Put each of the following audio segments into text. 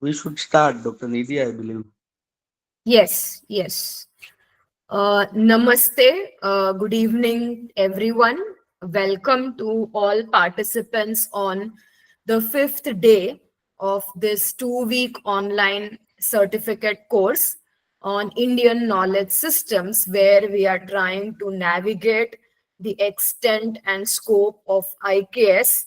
We should start, Dr. Nidhi, I believe. Yes, yes. Namaste. Good evening, everyone. Welcome to all participants on the fifth day of this 2 week online certificate course on Indian knowledge systems, where we are trying to navigate the extent and scope of IKS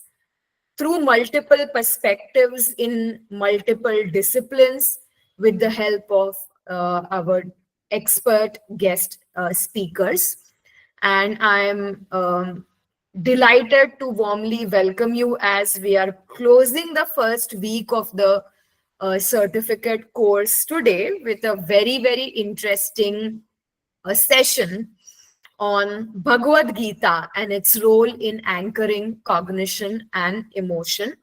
through multiple perspectives in multiple disciplines with the help of our expert guest speakers. And I'm delighted to warmly welcome you as we are closing the first week of the certificate course today with a very, very interesting session on Bhagavad Gita and its role in anchoring cognition and emotion.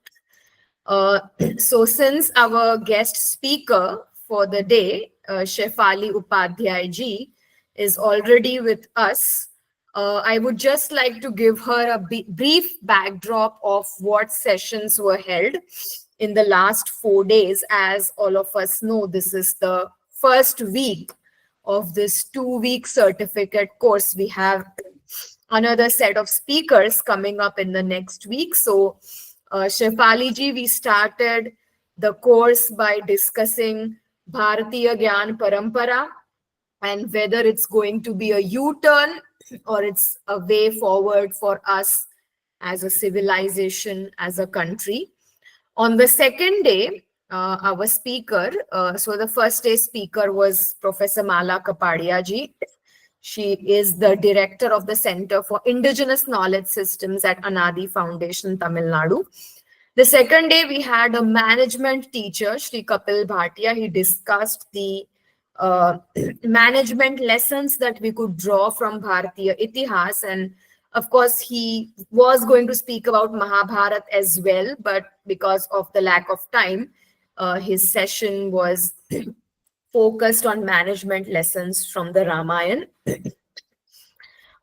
Uh, so, since our guest speaker for the day, Shefali Upadhyay ji, is already with us, I would just like to give her a brief backdrop of what sessions were held in the last 4 days. As all of us know, this is the first week of this 2 week certificate course. We have another set of speakers coming up in the next week. So, Shefali ji, we started the course by discussing Bharatiya Gyan Parampara and whether it's going to be a U-turn or it's a way forward for us as a civilization, as a country. On the second day, our speaker, so the first day speaker was Professor Mala Kapadia ji. She is the director of the Center for Indigenous Knowledge Systems at Anadi Foundation, Tamil Nadu. The second day, we had a management teacher, Shri Kapil Bhatia. He discussed the management lessons that we could draw from Bharatiya Itihas. And of course, he was going to speak about Mahabharat as well, but because of the lack of time, his session was focused on management lessons from the Ramayana.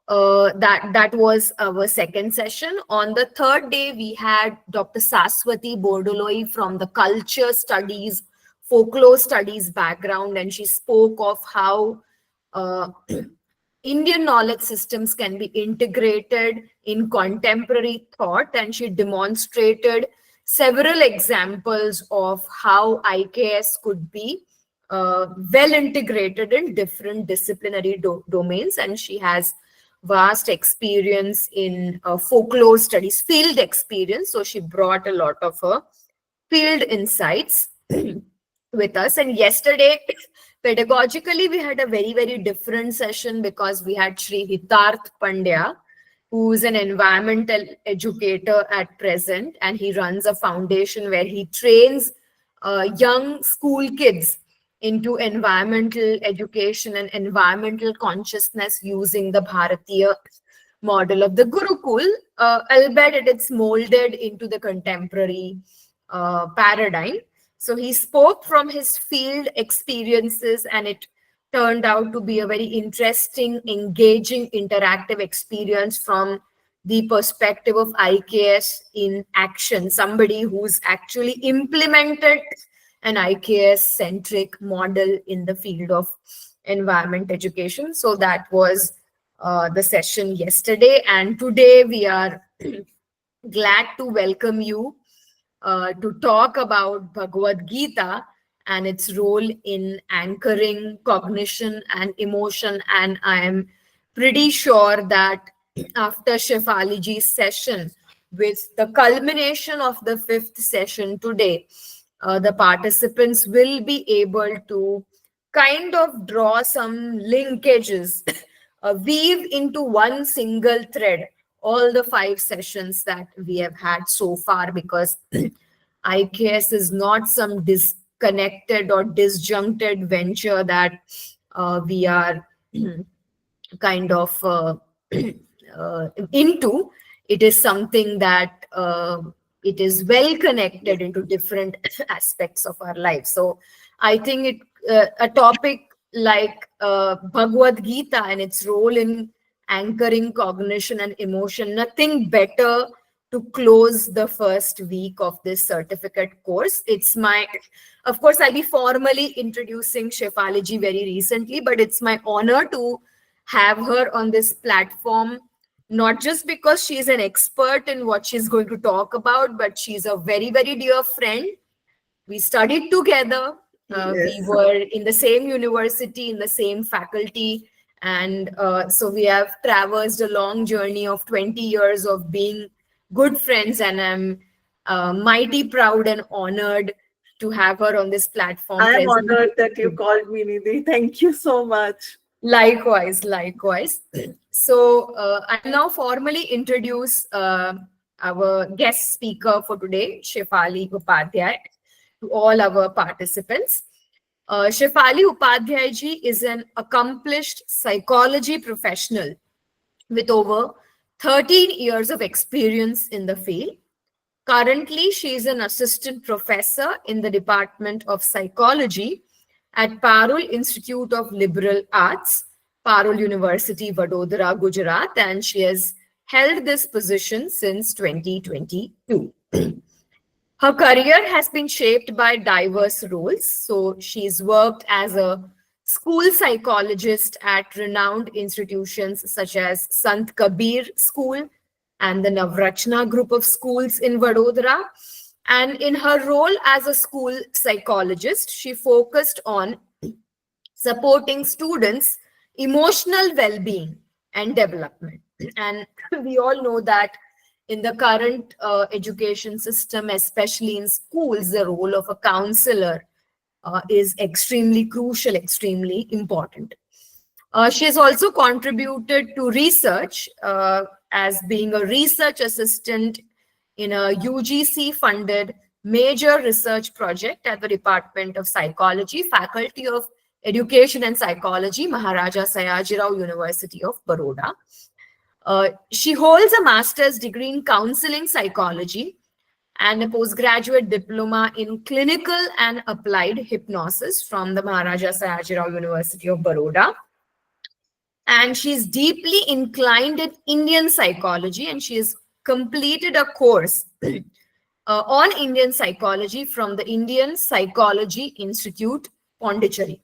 That was our second session. On the third day, we had Dr. Saswati Bordoloi from the culture studies, folklore studies background, and she spoke of how Indian knowledge systems can be integrated in contemporary thought, and she demonstrated several examples of how IKS could be well integrated in different disciplinary domains, and she has vast experience in folklore studies, field experience. So she brought a lot of her field insights with us. And yesterday, pedagogically, we had a very, very different session because we had Sri Hitarth Pandya, who is an environmental educator at present, and he runs a foundation where he trains young school kids into environmental education and environmental consciousness using the Bharatiya model of the Gurukul, albeit it's molded into the contemporary paradigm. So he spoke from his field experiences, and it turned out to be a very interesting, engaging, interactive experience from the perspective of IKS in action, somebody who's actually implemented an IKS-centric model in the field of environment education. So that was the session yesterday. And today we are glad to welcome you to talk about Bhagavad Gita and its role in anchoring cognition and emotion. And I am pretty sure that after Shefaliji's session, with the culmination of the fifth session today, the participants will be able to kind of draw some linkages, weave into one single thread all the 5 sessions that we have had so far, because IKS is not some disconnected or disjuncted venture that we are kind of into. It is something that it is well connected into different aspects of our life. So I think a topic like Bhagavad Gita and its role in anchoring cognition and emotion, nothing better to close the first week of this certificate course. It's my, of course, I'll be formally introducing Shefali ji very recently, but it's my honor to have her on this platform, not just because she's an expert in what she's going to talk about, but she's a very, very dear friend. We studied together. We Yes. were in the same university, in the same faculty. And so we have traversed a long journey of 20 years of being good friends. And I'm mighty proud and honored to have her on this platform I am present. honored that you called me, Nidhi. Thank you so much. Likewise, likewise. So I'll now formally introduce our guest speaker for today, Shefali Upadhyay, to all our participants. Shefali Upadhyay ji is an accomplished psychology professional with over 13 years of experience in the field. Currently, she is an assistant professor in the Department of Psychology at Parul Institute of Liberal Arts, Parul University, Vadodara, Gujarat, and she has held this position since 2022. Her career has been shaped by diverse roles. So she's worked as a school psychologist at renowned institutions such as Sant Kabir School and the Navrachna group of schools in Vadodara. And in her role as a school psychologist, she focused on supporting students' emotional well-being and development. And we all know that in the current education system, especially in schools, the role of a counselor is extremely crucial, extremely important. She has also contributed to research as being a research assistant in a UGC-funded major research project at the Department of Psychology, Faculty of Education and Psychology, Maharaja Sayajirao University of Baroda. She holds a master's degree in counseling psychology and a postgraduate diploma in clinical and applied hypnosis from the Maharaja Sayajirao University of Baroda. And she's deeply inclined in Indian psychology, and she has completed a course on Indian psychology from the Indian Psychology Institute, Pondicherry.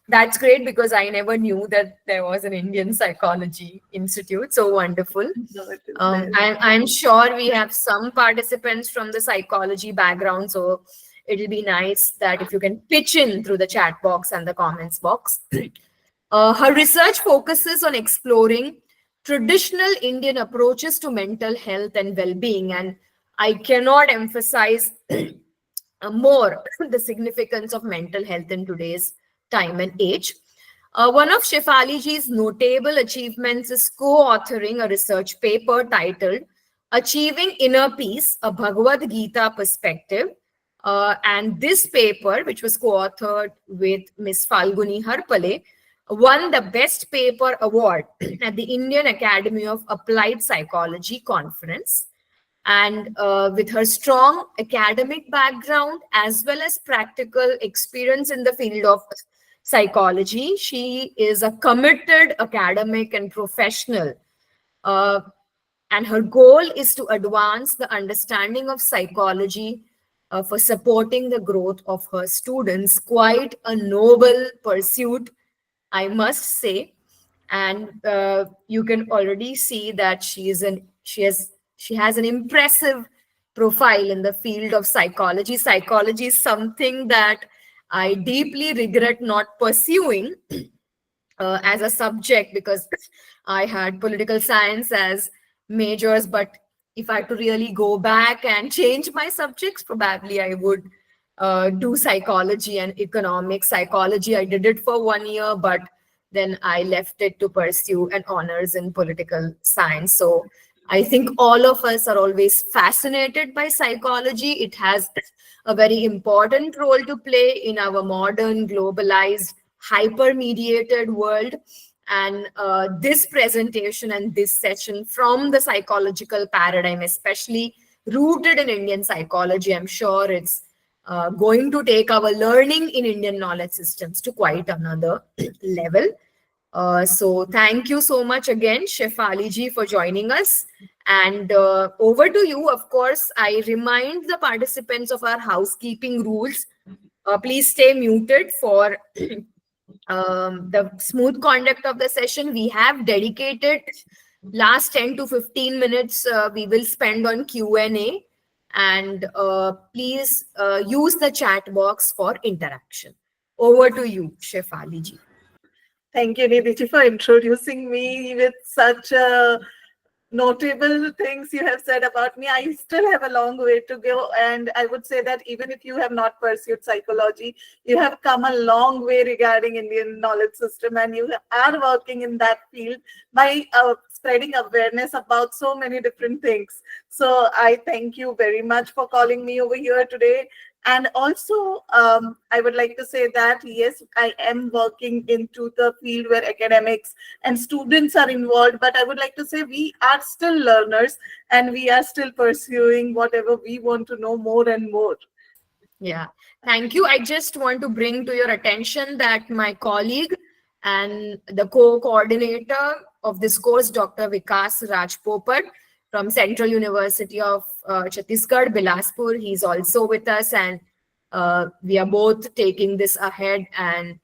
That's great because I never knew that there was an Indian Psychology Institute. So wonderful. No, it is I'm sure we have some participants from the psychology background. So it'll be nice that if you can pitch in through the chat box and the comments box. Her research focuses on exploring traditional Indian approaches to mental health and well-being. And I cannot emphasize more the significance of mental health in today's time and age. One of Shefali ji's notable achievements is co-authoring a research paper titled Achieving Inner Peace, a Bhagavad Geeta Perspective. And this paper, which was co-authored with Ms. Falguni Harpale, won the Best Paper Award at the Indian Academy of Applied Psychology Conference. And with her strong academic background as well as practical experience in the field of psychology, she is a committed academic and professional. And her goal is to advance the understanding of psychology for supporting the growth of her students. Quite a noble pursuit, I must say. And you can already see that she has an impressive profile in the field of psychology. Psychology is something that I deeply regret not pursuing as a subject because I had political science as majors. But if I had to really go back and change my subjects, probably I would do psychology and economics. Psychology, I did it for 1 year, but then I left it to pursue an honors in political science. So I think all of us are always fascinated by psychology. It has a very important role to play in our modern, globalized, hyper-mediated world. And this presentation and this session from the psychological paradigm, especially rooted in Indian psychology, I'm sure it's going to take our learning in Indian knowledge systems to quite another level. So thank you so much again, Shefali ji, for joining us. And over to you. Of course, I remind the participants of our housekeeping rules. Please stay muted for the smooth conduct of the session. We have dedicated last 10 to 15 minutes we will spend on Q&A, and please use the chat box for interaction. Over to you, Shefali ji. Thank you, Nidhi, for introducing me with such notable things you have said about me. I still have a long way to go, and I would say that even if you have not pursued psychology, you have come a long way regarding Indian knowledge system, and you are working in that field by spreading awareness about so many different things. So I thank you very much for calling me over here today. And also, I would like to say that, yes, I am working into the field where academics and students are involved, but I would like to say we are still learners and we are still pursuing whatever we want to know more and more. Yeah, thank you. I just want to bring to your attention that my colleague and the co-coordinator of this course, Dr. Vikas Rajpopat from Central University of Chhattisgarh, Bilaspur, he's also with us, and we are both taking this ahead, and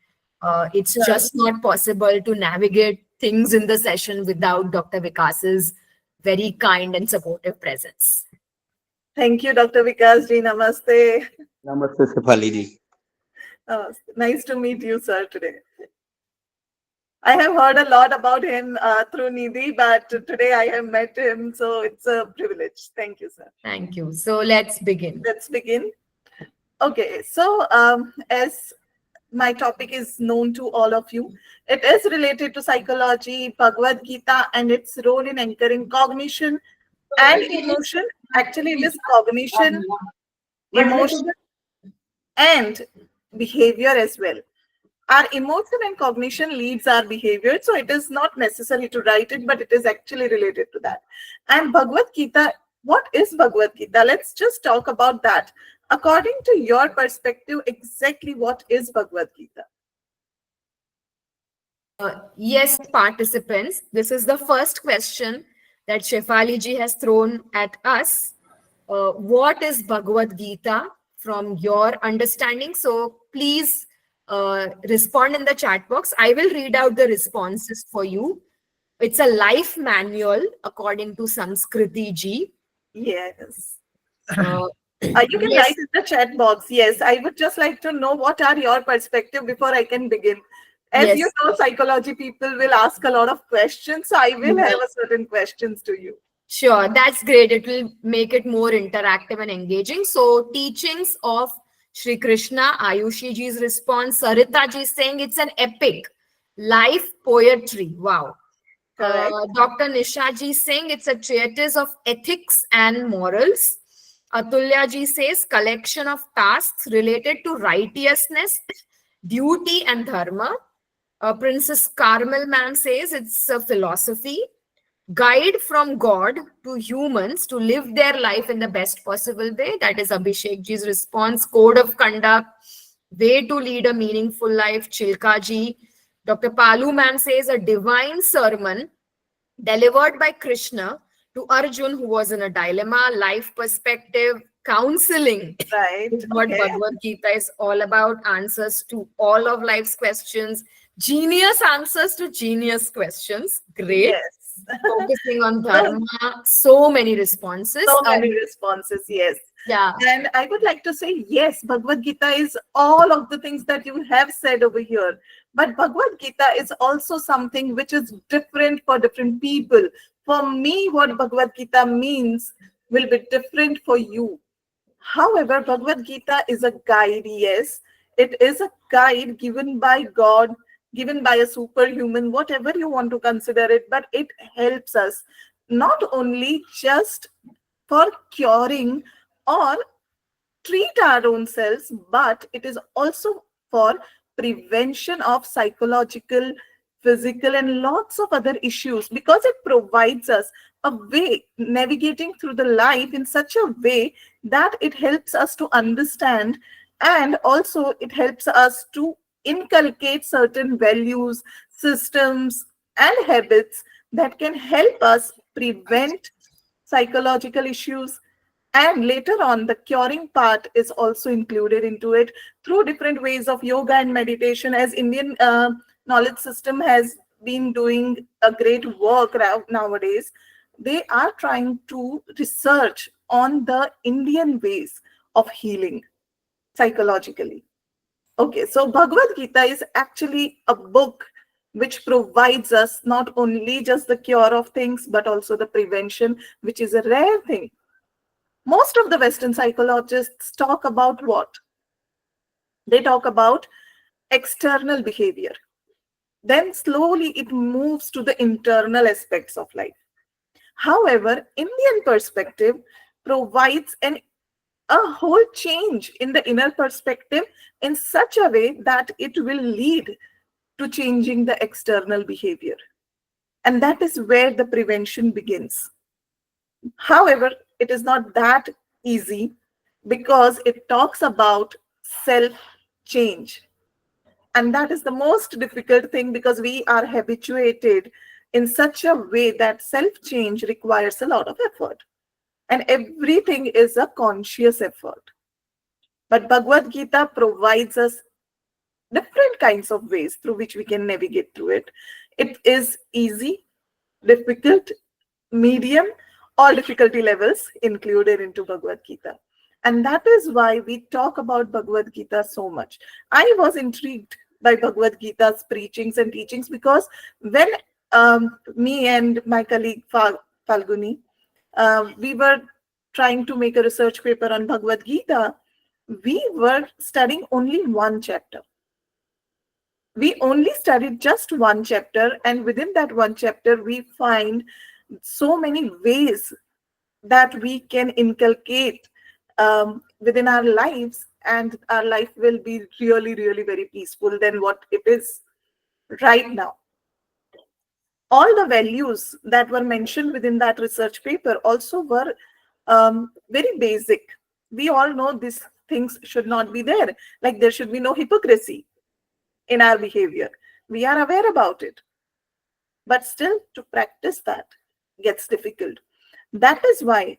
it's just not possible to navigate things in the session without Dr. Vikas's very kind and supportive presence. Thank you, Dr. Vikas ji. Namaste. Namaste, Shefali ji. Nice to meet you, sir, today. I have heard a lot about him through Nidhi, but today I have met him, so it's a privilege. Thank you, sir. Thank you. So let's begin. Let's begin. Okay, so as my topic is known to all of you, it is related to psychology, Bhagavad Gita, and its role in anchoring cognition and emotion. Actually, it is cognition, emotion, and behavior as well. Our emotion and cognition leads our behavior, so it is not necessary to write it, but it is actually related to that. And Bhagavad Gita, what is Bhagavad Gita? Let's just talk about that. According to your perspective, exactly what is Bhagavad Gita? Yes, participants, this is the first question that Shefali ji has thrown at us. What is Bhagavad Gita from your understanding? So please respond in the chat box. I will read out the responses for you. It's a life manual according to Samskriti ji. Yes. You can Yes. write in the chat box. Yes, I would just like to know what are your perspective before I can begin. As Yes. you know, psychology people will ask a lot of questions, so I will have a certain questions to you. Sure, that's great. It will make it more interactive and engaging. So, teachings of Sri Krishna, Ayushi ji's response, Sarita ji saying it's an epic, life poetry. Wow. Correct. Dr. Nisha ji saying it's a treatise of ethics and morals. Atulya ji says collection of tasks related to righteousness, duty, and dharma. Princess Carmel ma'am says it's a philosophy, guide from God to humans to live their life in the best possible way. That is Abhishek ji's response. Code of conduct, way to lead a meaningful life. Chilka ji. Dr. Palu ma'am says a divine sermon delivered by Krishna to Arjun, who was in a dilemma, life perspective, counseling. Right. What Okay. Bhagavad Gita is all about, answers to all of life's questions, genius answers to genius questions. Great. Yes. Focusing on dharma, so many responses. So many responses, yes. Yeah. And I would like to say, yes, Bhagavad Gita is all of the things that you have said over here. But Bhagavad Gita is also something which is different for different people. For me, what Bhagavad Gita means will be different for you. However, Bhagavad Gita is a guide, yes. It is a guide given by God, given by a superhuman, whatever you want to consider it, but it helps us not only just for curing or treat our own selves, but it is also for prevention of psychological, physical, and lots of other issues, because it provides us a way navigating through the life in such a way that it helps us to understand, and also it helps us to inculcate certain values, systems, and habits that can help us prevent psychological issues. And later on, the curing part is also included into it through different ways of yoga and meditation, as Indian knowledge system has been doing a great work nowadays. They are trying to research on the Indian ways of healing psychologically. Okay, so Bhagavad Gita is actually a book which provides us not only just the cure of things, but also the prevention, which is a rare thing. Most of the Western psychologists talk about what? They talk about external behavior. Then slowly it moves to the internal aspects of life. However, Indian perspective provides a whole change in the inner perspective in such a way that it will lead to changing the external behavior. And that is where the prevention begins. However, it is not that easy because it talks about self change. And that is the most difficult thing because we are habituated in such a way that self change requires a lot of effort. And everything is a conscious effort. But Bhagavad Gita provides us different kinds of ways through which we can navigate through it. It is easy, difficult, medium, all difficulty levels included into Bhagavad Gita. And that is why we talk about Bhagavad Gita so much. I was intrigued by Bhagavad Gita's preachings and teachings because when me and my colleague Falguni, we were trying to make a research paper on Bhagavad Gita, we were studying only one chapter. We only studied just one chapter, and within that one chapter, we find so many ways that we can inculcate within our lives, and our life will be really, really very peaceful than what it is right now. All the values that were mentioned within that research paper also were very basic. We all know these things should not be there. Like there should be no hypocrisy in our behavior. We are aware about it. But still, to practice that gets difficult. That is why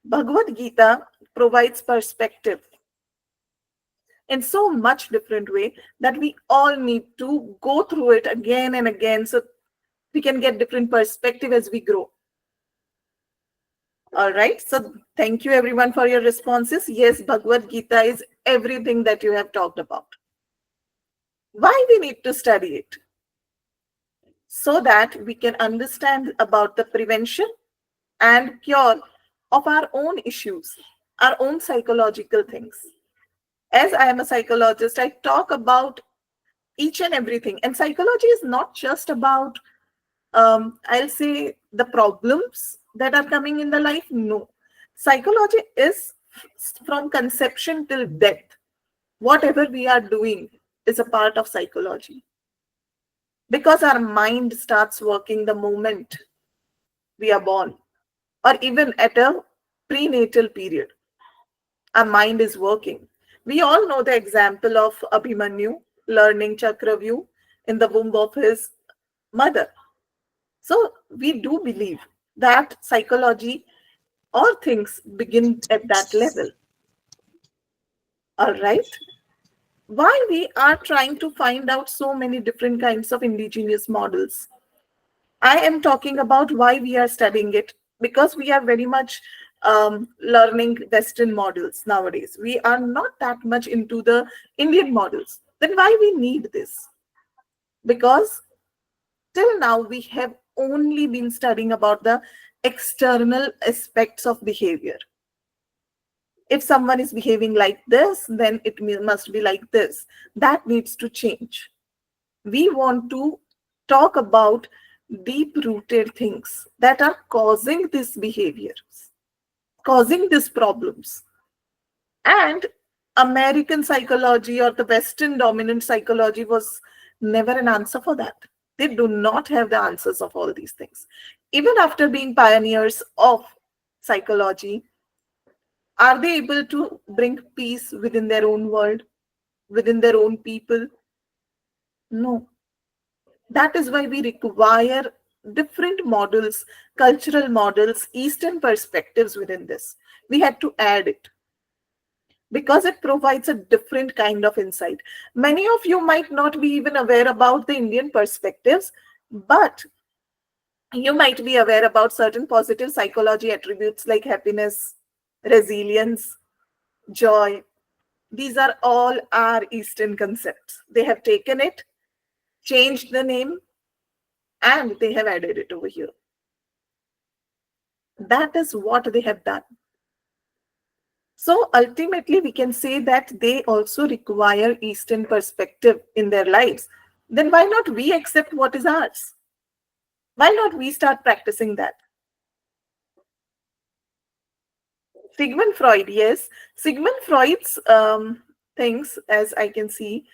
Bhagavad Gita provides perspective in so much different way that we all need to go through it again and again so we can get different perspective as we grow. All right. So thank you everyone for your responses. Yes, Bhagavad Gita is everything that you have talked about. Why we need to study it? So that we can understand about the prevention and cure of our own issues, our own psychological things. As I am a psychologist, I talk about each and everything. And psychology is not just about, I'll say, the problems that are coming in the life. No. Psychology is from conception till death. Whatever we are doing is a part of psychology. Because our mind starts working the moment we are born, or even at a prenatal period. Our mind is working. We all know the example of Abhimanyu learning Chakravyu in the womb of his mother. So we do believe that psychology or things begin at that level. All right. Why we are trying to find out so many different kinds of indigenous models? I am talking about why we are studying it, because we are very much learning Western models nowadays. We are not that much into the Indian models. Then why we need this? Because till now we have only been studying about the external aspects of behavior. If someone is behaving like this, then it must be like this. That needs to change. We want to talk about deep-rooted things that are causing these behaviors, causing these problems. And American psychology or the Western dominant psychology was never an answer for that. They do not have the answers of all these things. Even after being pioneers of psychology, are they able to bring peace within their own world, within their own people? No. That is why we require different models, cultural models, Eastern perspectives within this. We had to add it because it provides a different kind of insight. Many of you might not be even aware about the Indian perspectives, but you might be aware about certain positive psychology attributes like happiness, resilience, joy. These are all our Eastern concepts. They have taken it, changed the name, and they have added it over here. That is what they have done. So ultimately, we can say that they also require Eastern perspective in their lives. Then why not we accept what is ours? Why not we start practicing that? Sigmund Freud, yes. Sigmund Freud's things, as I can see,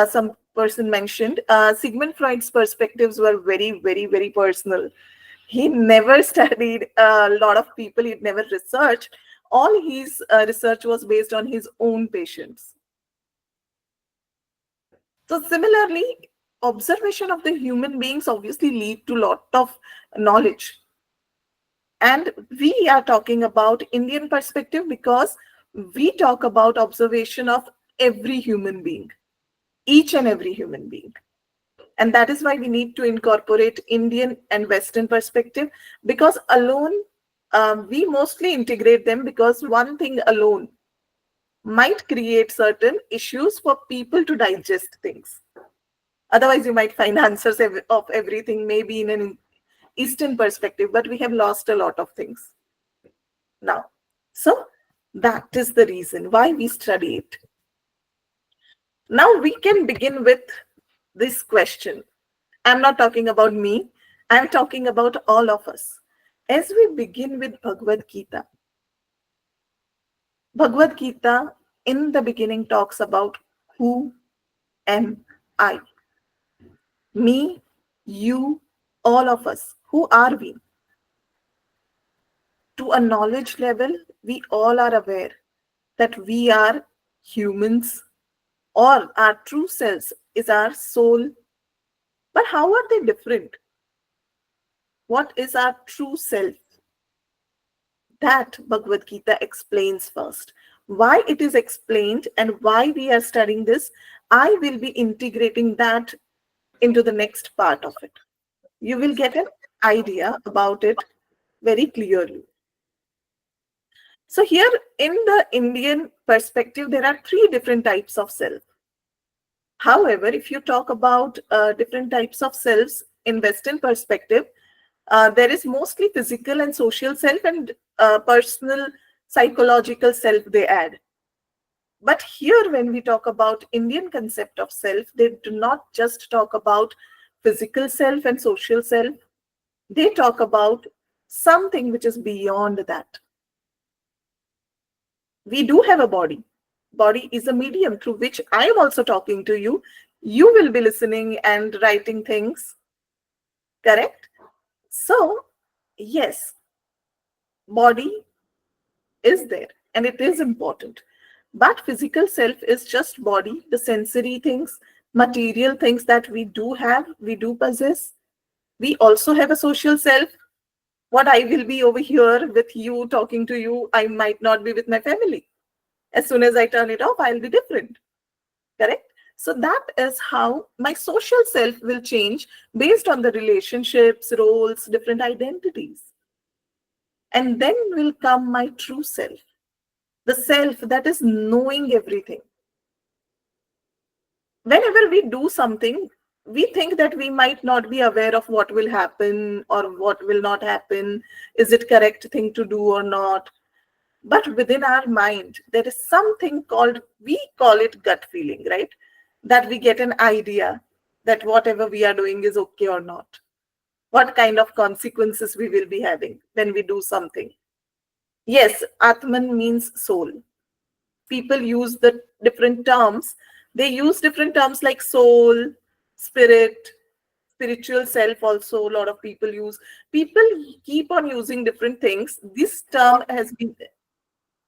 some person mentioned, Sigmund Freud's perspectives were very, very, very personal. He never studied a lot of people, he never researched. All his research was based on his own patients. So similarly, observation of the human beings obviously lead to a lot of knowledge. And we are talking about Indian perspective because we talk about observation of every human being, each and every human being. And that is why we need to incorporate Indian and Western perspective, because alone, we mostly integrate them because one thing alone might create certain issues for people to digest things. Otherwise, you might find answers of everything, maybe in an Eastern perspective, but we have lost a lot of things now. So that is the reason why we study it. Now we can begin with this question. I'm not talking about me, I'm talking about all of us. As we begin with Bhagavad Gita, Bhagavad Gita in the beginning talks about who am I? Me, you, all of us. Who are we? To a knowledge level, we all are aware that we are humans, or our true selves is our soul. But how are they different? What is our true self? That Bhagavad Gita explains first. Why it is explained and why we are studying this, I will be integrating that into the next part of it. You will get an idea about it very clearly. So here in the Indian perspective, there are three different types of self. However, if you talk about different types of selves in Western perspective, there is mostly physical and social self and personal psychological self they add. But here, when we talk about Indian concept of self, they do not just talk about physical self and social self. They talk about something which is beyond that. We do have a body. Body is a medium through which I am also talking to you. You will be listening and writing things. Correct? So, yes, body is there and it is important. But physical self is just body, the sensory things, material things that we do have, we do possess. We also have a social self. What I will be over here with you, talking to you, I might not be with my family. As soon as I turn it off, I'll be different. Correct? So that is how my social self will change based on the relationships, roles, different identities. And then will come my true self, the self that is knowing everything. Whenever we do something, we think that we might not be aware of what will happen or what will not happen. Is it correct thing to do or not? But within our mind, there is something called, we call it gut feeling, right? That we get an idea that whatever we are doing is okay or not. What kind of consequences we will be having when we do something. Yes, Atman means soul. People use the different terms. They use different terms like soul, spirit, spiritual self also. A lot of people use. People keep on using different things. This term has been,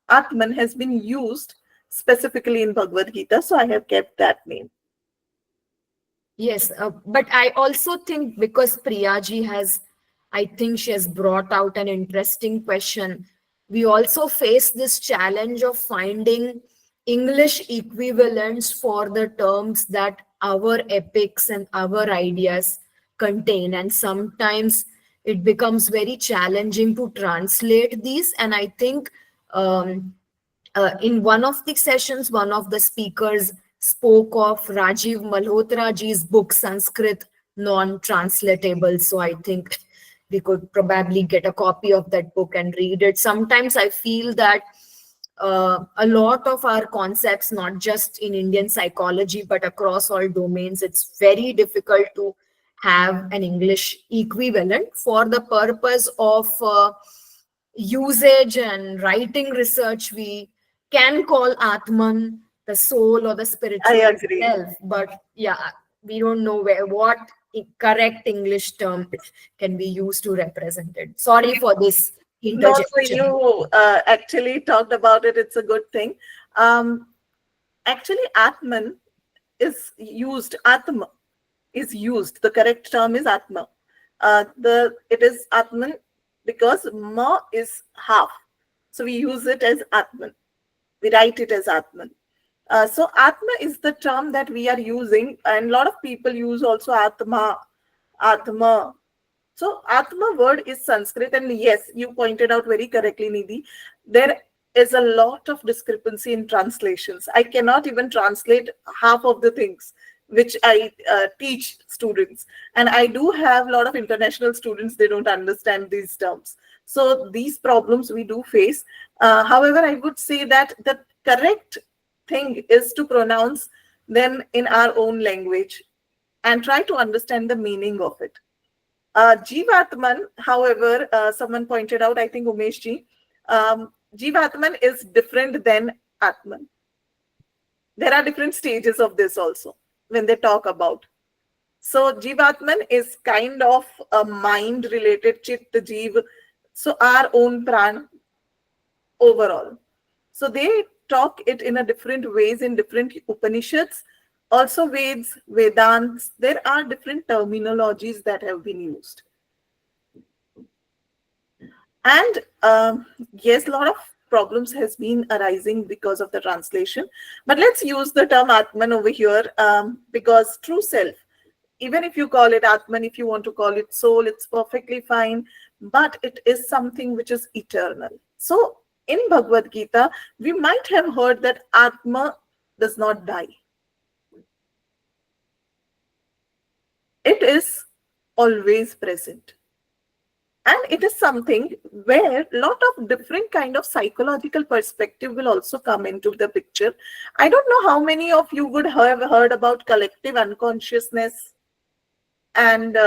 Atman has been used specifically in Bhagavad Gita, so I have kept that name. Yes, but I also think because Priyaji has, I think she has brought out an interesting question. We also face this challenge of finding English equivalents for the terms that our epics and our ideas contain. And sometimes it becomes very challenging to translate these. And I think um, in one of the sessions, one of the speakers spoke of Rajiv Malhotra ji's book, Sanskrit Non-Translatable. So I think we could probably get a copy of that book and read it. Sometimes I feel that a lot of our concepts, not just in Indian psychology, but across all domains, it's very difficult to have an English equivalent for the purpose of usage and writing research. We can call Atman the soul or the I spiritual agree. self, but yeah, we don't know what correct English term can be used to represent it. Sorry for this No, so interjection. you actually talked about it. It's a good thing. Um, Actually, Atman is used. Atma is used. The correct term is Atma. It is Atman because ma is half, so we use it as Atman. We write it as Atman. So Atma is the term that we are using, and a lot of people use also Atma, Atma. So Atma word is Sanskrit, and yes, you pointed out very correctly, Nidhi. There is a lot of discrepancy in translations. I cannot even translate half of the things which I teach students, and I do have a lot of international students. They don't understand these terms, so these problems we do face. However, I would say that the correct thing is to pronounce them in our own language and try to understand the meaning of it. Jivatman, however, someone pointed out, I think Umeshji, Jivatman is different than Atman. There are different stages of this also when they talk about. So Jivatman is kind of a mind related chit, Jeev, so our own pran overall. So they talk it in a different ways in different Upanishads, also Veds, Vedants. There are different terminologies that have been used. And yes, a lot of problems has been arising because of the translation. But let's use the term Atman over here, because true self, even if you call it Atman, if you want to call it soul, it's perfectly fine. But it is something which is eternal. So in Bhagavad Gita, we might have heard that Atma does not die. It is always present. And it is something where a lot of different kind of psychological perspective will also come into the picture. I don't know how many of you would have heard about collective unconsciousness and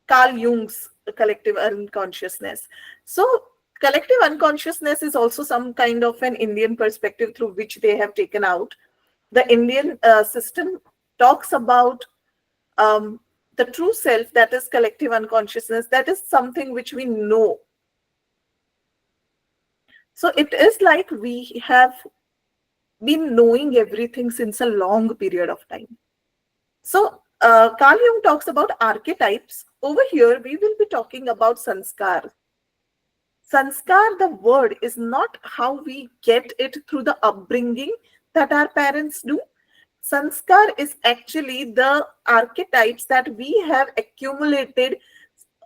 Carl Jung's collective unconsciousness. So collective unconsciousness is also some kind of an Indian perspective through which they have taken out. The Indian system talks about the true self, that is collective unconsciousness, that is something which we know. So it is like we have been knowing everything since a long period of time. So Carl Jung talks about archetypes. Over here, we will be talking about sanskar. Sanskar, the word, is not how we get it through the upbringing that our parents do. Sanskar is actually the archetypes that we have accumulated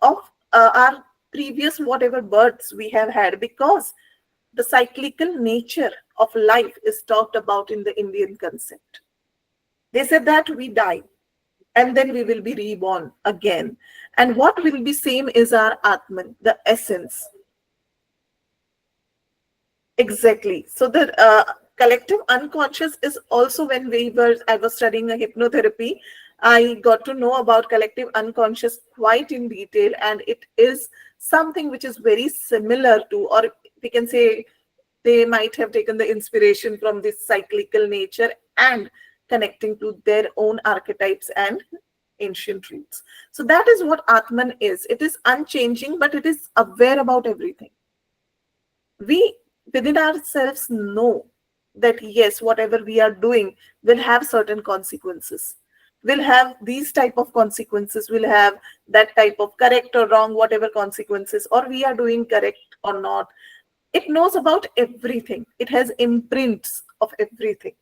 of our previous whatever births we have had, because the cyclical nature of life is talked about in the Indian concept. They said that we die and then we will be reborn again. And what will be same is our Atman, the essence. Exactly. So the collective unconscious is also when I was studying a hypnotherapy, I got to know about collective unconscious quite in detail, and it is something which is very similar to, or we can say they might have taken the inspiration from this cyclical nature and connecting to their own archetypes and ancient roots. So that is what Atman is. It is unchanging, but it is aware about everything. We within ourselves know that yes, whatever we are doing will have certain consequences. will have these type of consequences, will have that type of correct or wrong, whatever consequences, or we are doing correct or not. It knows about everything. It has imprints of everything.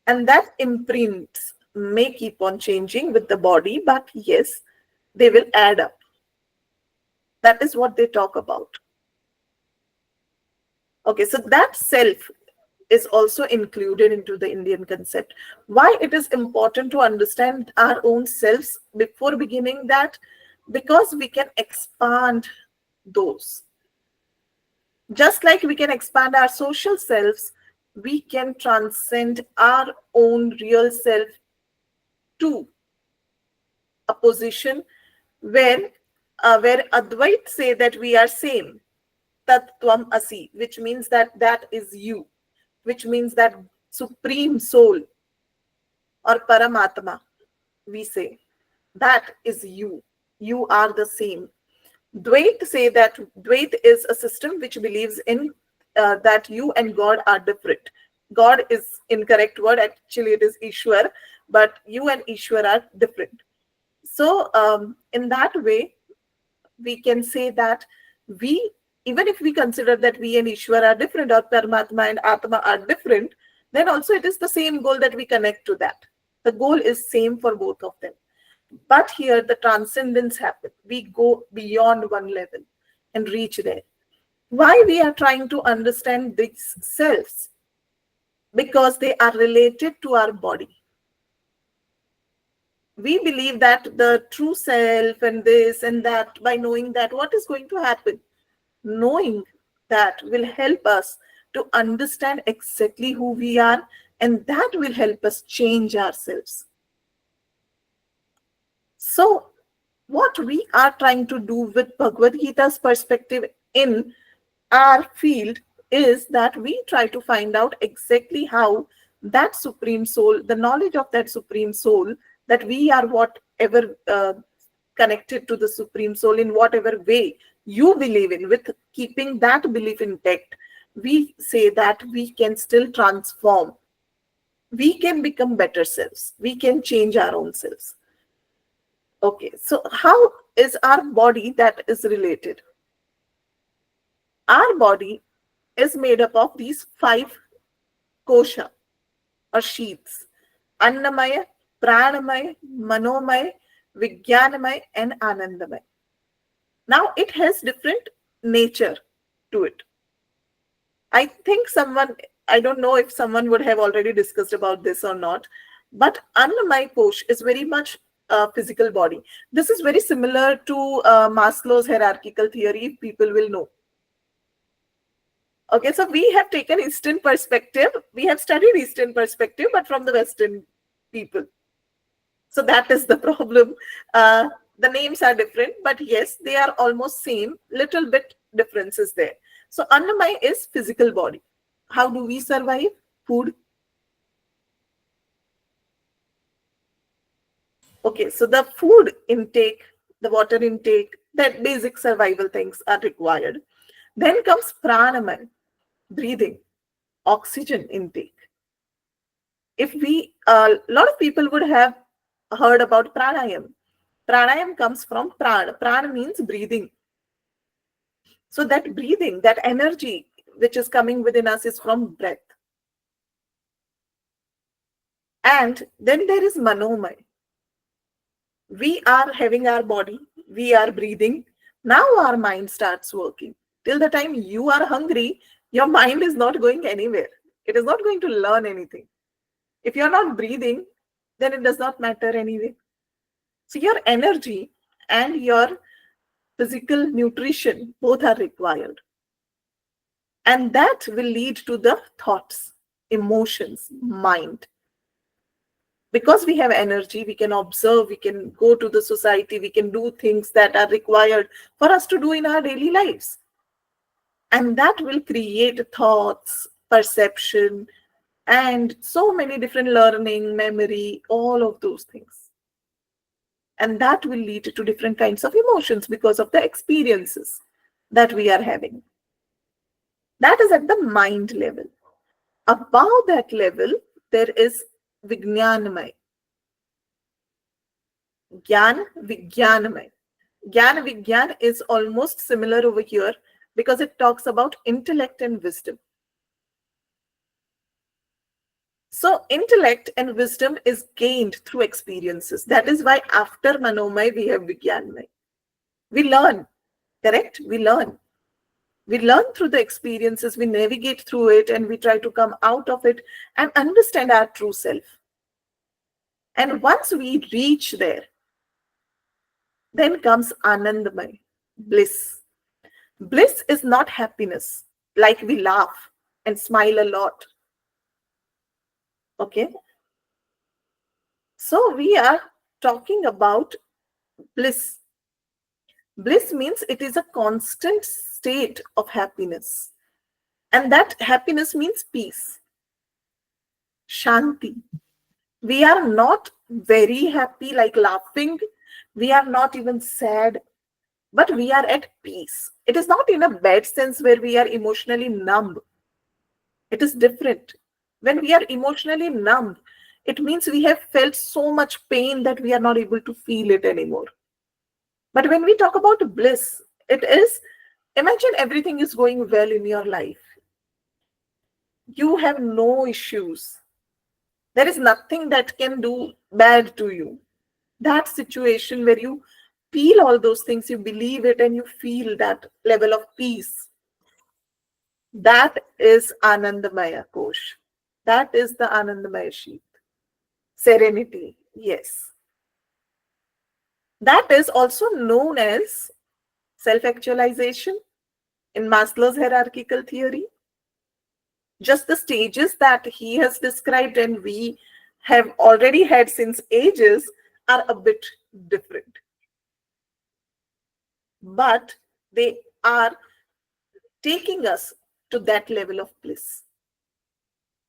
And that imprints may keep on changing with the body, but yes, they will add up. That is what they talk about. Okay, so that self is also included into the Indian concept. Why it is important to understand our own selves before beginning that? Because we can expand those. Just like we can expand our social selves, we can transcend our own real self to a position where Advait say that we are same, Tat Tvam Asi, which means that that is you, which means that supreme soul or Paramatma, we say, that is you. You are the same. Dvait say that Dvait is a system which believes in that you and God are different. God is incorrect word, actually it is Ishwar, but you and Ishwar are different. So in that way, we can say that we, even if we consider that we and Ishwar are different, or Paramatma and Atma are different, then also it is the same goal that we connect to that. The goal is same for both of them. But here the transcendence happens. We go beyond one level and reach there. Why we are trying to understand these selves? Because they are related to our body. We believe that the true self and this and that, by knowing that, what is going to happen? Knowing that will help us to understand exactly who we are, and that will help us change ourselves. So what we are trying to do with Bhagavad Gita's perspective in our field is that we try to find out exactly how that supreme soul, the knowledge of that supreme soul, that we are whatever connected to the supreme soul in whatever way you believe in, with keeping that belief intact, we say that we can still transform. We can become better selves. We can change our own selves. Okay, so how is our body that is related? Our body is made up of these 5 kosha or sheaths: Annamaya, Pranamaya, Manomaya, Vijnanamaya, and Anandamaya. Now it has different nature to it. I think I don't know if someone would have already discussed about this or not, but Annamaya Kosh is very much a physical body. This is very similar to Maslow's hierarchical theory, if people will know. Okay, so we have taken Eastern perspective. We have studied Eastern perspective, but from the Western people. So that is the problem. The names are different, but yes, they are almost same. Little bit differences there. So Annamaya is physical body. How do we survive? Food. Okay, so the food intake, the water intake, that basic survival things are required. Then comes Pranamaya, breathing, oxygen intake. If we, a lot of people would have heard about pranayam. Pranayam comes from prana. Prana means breathing. So that breathing, that energy which is coming within us is from breath. And then there is manomaya. We are having our body, we are breathing. Now our mind starts working. Till the time you are hungry, your mind is not going anywhere. It is not going to learn anything. If you're not breathing, then it does not matter anyway. So your energy and your physical nutrition both are required. And that will lead to the thoughts, emotions, mind. Because we have energy, we can observe, we can go to the society, we can do things that are required for us to do in our daily lives. And that will create thoughts, perception, and so many different learning, memory, all of those things. And that will lead to different kinds of emotions because of the experiences that we are having. That is at the mind level. Above that level, there is Vijnanamaya. Gyan Vigyanamay. Gyan Vigyan is almost similar over here because it talks about intellect and wisdom. So intellect and wisdom is gained through experiences. That is why after Manomay we have Vigyanamay. We learn, correct? We learn. We learn through the experiences, we navigate through it, and we try to come out of it and understand our true self. And once we reach there, then comes Anandamay, bliss. Bliss is not happiness, like we laugh and smile a lot. Okay? So we are talking about bliss. Bliss means it is a constant state of happiness. And that happiness means peace, shanti. We are not very happy, like laughing. We are not even sad, but we are at peace. It is not in a bad sense where we are emotionally numb. It is different. When we are emotionally numb, it means we have felt so much pain that we are not able to feel it anymore. But when we talk about bliss, it is, imagine everything is going well in your life. You have no issues. There is nothing that can do bad to you. That situation where you feel all those things, you believe it, and you feel that level of peace. That is Anandamaya Kosh. That is the Anandamaya sheath. Serenity, yes. That is also known as self-actualization in Maslow's hierarchical theory. Just the stages that he has described and we have already had since ages are a bit different. But they are taking us to that level of bliss.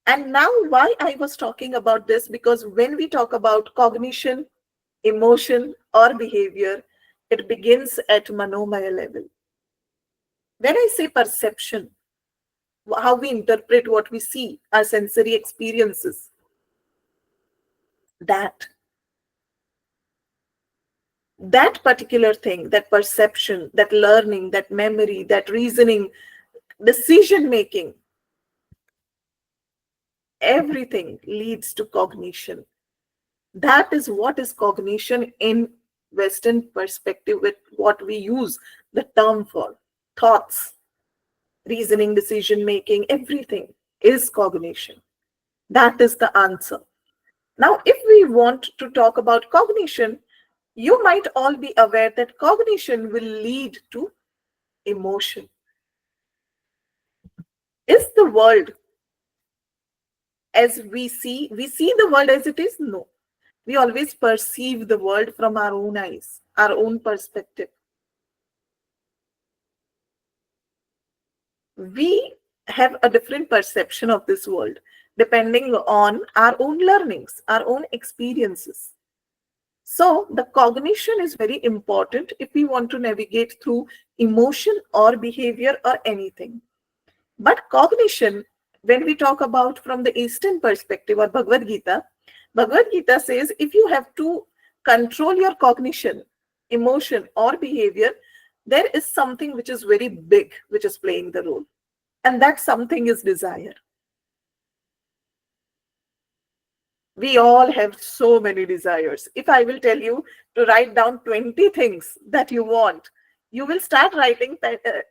And now why I was talking about this, because when we talk about cognition, emotion, or behavior, it begins at manomaya level. When I say perception, how we interpret what we see, our sensory experiences, that particular thing, that perception, that learning, that memory, that reasoning, decision making, everything leads to cognition. That is what is cognition in Western perspective, with what we use the term for. Thoughts, reasoning, decision making, everything is cognition. That is the answer. Now, if we want to talk about cognition, you might all be aware that cognition will lead to emotion. Is the world as we see the world as it is? No. We always perceive the world from our own eyes, our own perspective. We have a different perception of this world depending on our own learnings, our own experiences. So the cognition is very important if we want to navigate through emotion or behavior or anything. But cognition, when we talk about from the Eastern perspective or Bhagavad Gita says if you have to control your cognition, emotion, or behavior, there is something which is very big which is playing the role. And that something is desire. We all have so many desires. If I will tell you to write down 20 things that you want, you will start writing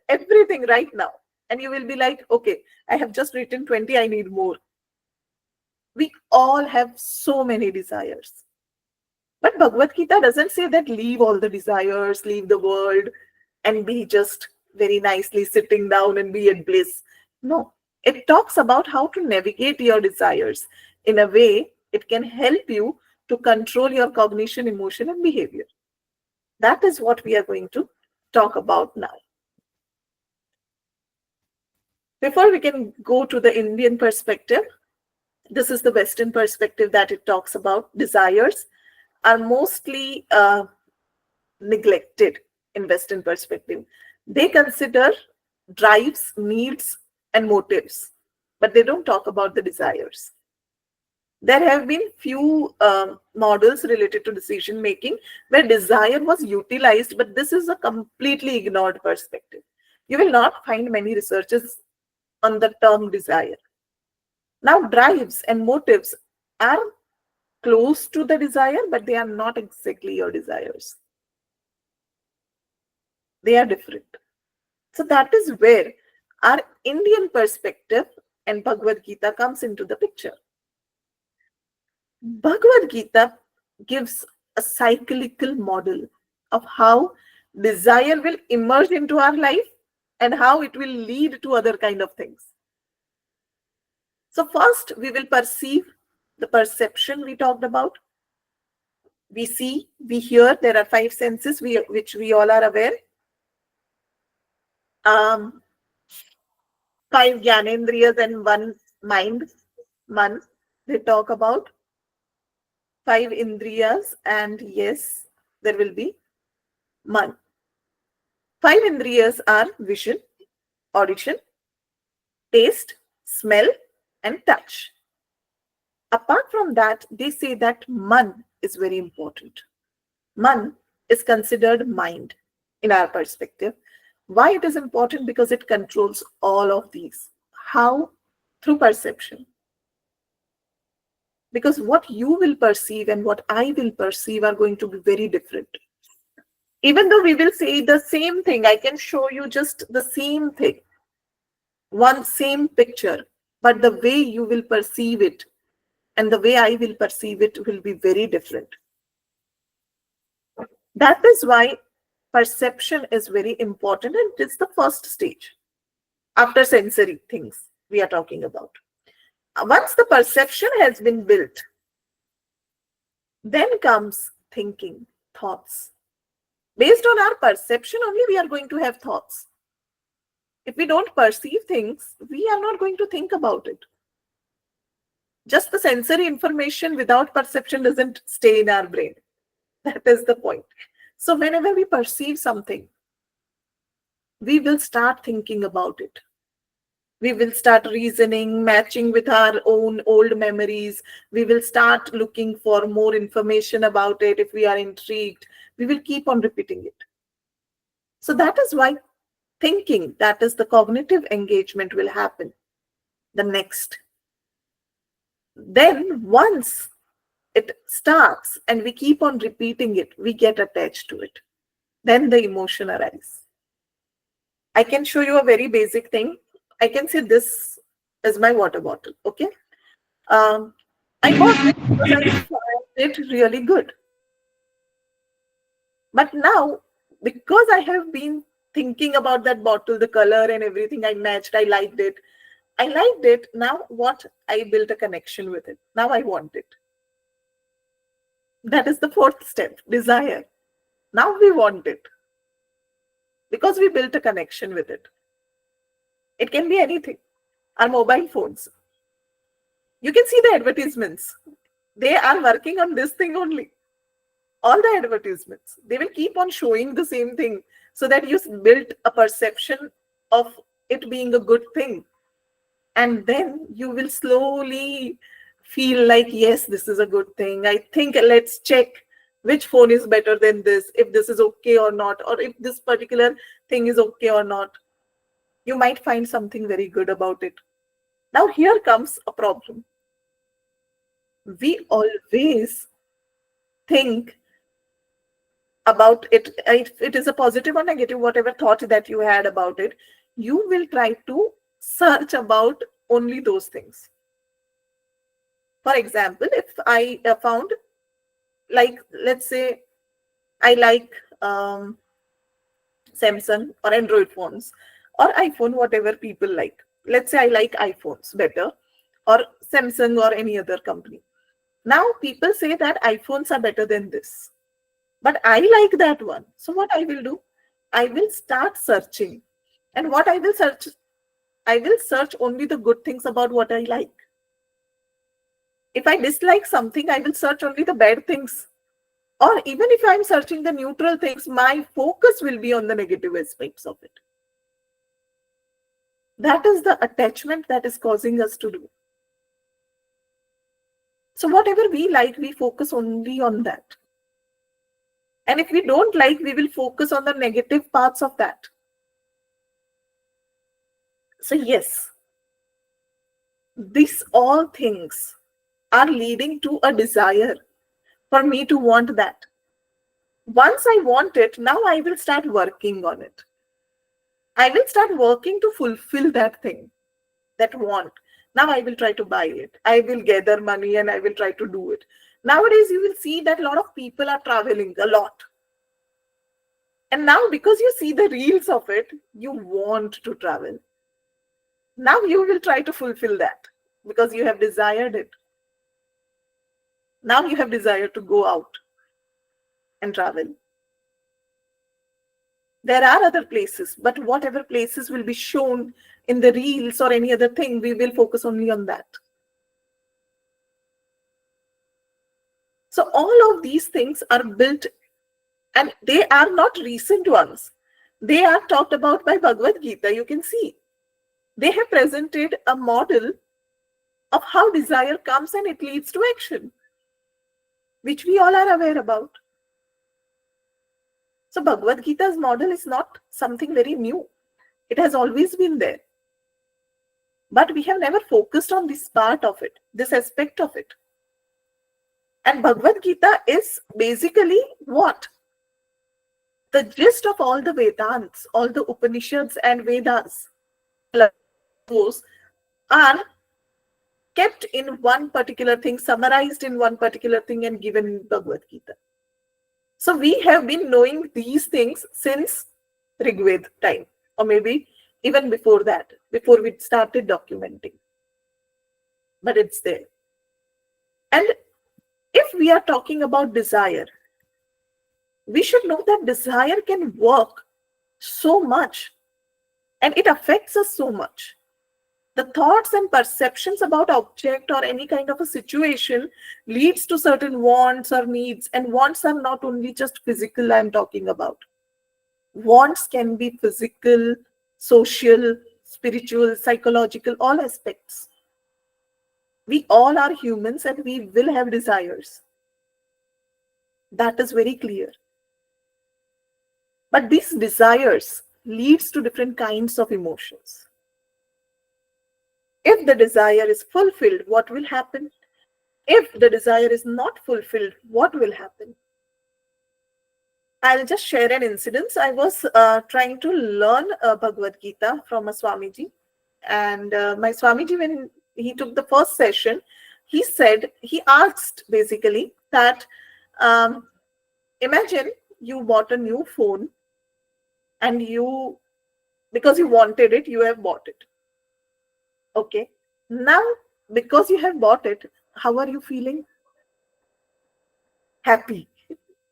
everything right now. And you will be like, okay, I have just written 20, I need more. We all have so many desires. But Bhagavad Gita doesn't say that leave all the desires, leave the world, and be just very nicely sitting down and be at bliss. No, it talks about how to navigate your desires in a way it can help you to control your cognition, emotion, and behavior. That is what we are going to talk about now. Before we can go to the Indian perspective, this is the Western perspective that it talks about. Desires are mostly neglected in Western perspective. They consider drives, needs, and motives, but they don't talk about the desires. There have been few models related to decision making where desire was utilized, but this is a completely ignored perspective. You will not find many researches on the term desire. Now, drives and motives are close to the desire, but they are not exactly your desires. They are different. So that is where our Indian perspective and Bhagavad Gita comes into the picture. Bhagavad Gita gives a cyclical model of how desire will emerge into our life and how it will lead to other kind of things. So first we will perceive the perception we talked about. We see, we hear, there are 5 senses which we all are aware. 5 Gyanendriyas and 1 mind, man. They talk about 5 Indriyas, and yes, there will be man. 5 Indriyas are vision, audition, taste, smell, and touch. Apart from that, they say that man is very important. Man is considered mind in our perspective. Why it is important? Because it controls all of these. How? Through perception. Because what you will perceive and what I will perceive are going to be very different. Even though we will say the same thing, I can show you just the same thing, one same picture, but the way you will perceive it and the way I will perceive it will be very different. That is why perception is very important, and it's the first stage after sensory things we are talking about. Once the perception has been built, then comes thinking, thoughts. Based on our perception only, we are going to have thoughts. If we don't perceive things, we are not going to think about it. Just the sensory information without perception doesn't stay in our brain. That is the point. So whenever we perceive something, we will start thinking about it. We will start reasoning, matching with our own old memories. We will start looking for more information about it. If we are intrigued, we will keep on repeating it. So that is why thinking, that is the cognitive engagement, will happen. The next. Then once it starts and we keep on repeating it, we get attached to it. Then the emotion arises. I can show you a very basic thing. I can say this is my water bottle, okay? I bought it because I found it really good. But now, because I have been thinking about that bottle, the color and everything, I matched, I liked it. Now what? I built a connection with it. Now I want it. That is the 4th step, desire. Now we want it. Because we built a connection with it. It can be anything. Our mobile phones. You can see the advertisements. They are working on this thing only. All the advertisements. They will keep on showing the same thing so that you build a perception of it being a good thing. And then you will slowly feel like, yes, this is a good thing. I think let's check which phone is better than this, if this is okay or not, or if this particular thing is okay or not. You might find something very good about it. Now here comes a problem. We always think about it. If it is a positive or negative, whatever thought that you had about it, you will try to search about only those things. For example, if I found, like, let's say I like Samsung or Android phones or iPhone, whatever people like. Let's say I like iPhones better, or Samsung or any other company. Now people say that iPhones are better than this, but I like that one. So what I will do? I will start searching. And what I will search? I will search only the good things about what I like. If I dislike something, I will search only the bad things. Or even if I'm searching the neutral things, my focus will be on the negative aspects of it. That is the attachment that is causing us to do. So whatever we like, we focus only on that. And if we don't like, we will focus on the negative parts of that. So yes, these all things are leading to a desire for me to want that. Once I want it, now I will start working on it. I will start working to fulfill that thing, that want. Now I will try to buy it. I will gather money and I will try to do it. Nowadays, you will see that a lot of people are traveling a lot. And now, because you see the reels of it, you want to travel. Now you will try to fulfill that because you have desired it. Now you have desire to go out and travel. There are other places, but whatever places will be shown in the reels or any other thing, we will focus only on that. So all of these things are built, and they are not recent ones. They are talked about by Bhagavad Gita. You can see they have presented a model of how desire comes and it leads to action, which we all are aware about. So Bhagavad Gita's model is not something very new. It has always been there. But we have never focused on this part of it, this aspect of it. And Bhagavad Gita is basically what? The gist of all the Vedants, all the Upanishads and Vedas, those are kept in one particular thing, summarized in one particular thing and given in Bhagavad Gita. So we have been knowing these things since Rigved time, or maybe even before that, before we started documenting. But it's there. And if we are talking about desire, we should know that desire can work so much and it affects us so much. The thoughts and perceptions about object or any kind of a situation leads to certain wants or needs, and wants are not only just physical I'm talking about. Wants can be physical, social, spiritual, psychological, all aspects. We all are humans and we will have desires. That is very clear. But these desires leads to different kinds of emotions. If the desire is fulfilled, what will happen? If the desire is not fulfilled, what will happen? I'll just share an incident. I was trying to learn Bhagavad Gita from a Swamiji. And my Swamiji, when he took the first session, he asked basically that, imagine you bought a new phone and because you wanted it, you have bought it. Okay. Now, because you have bought it, how are you feeling? Happy.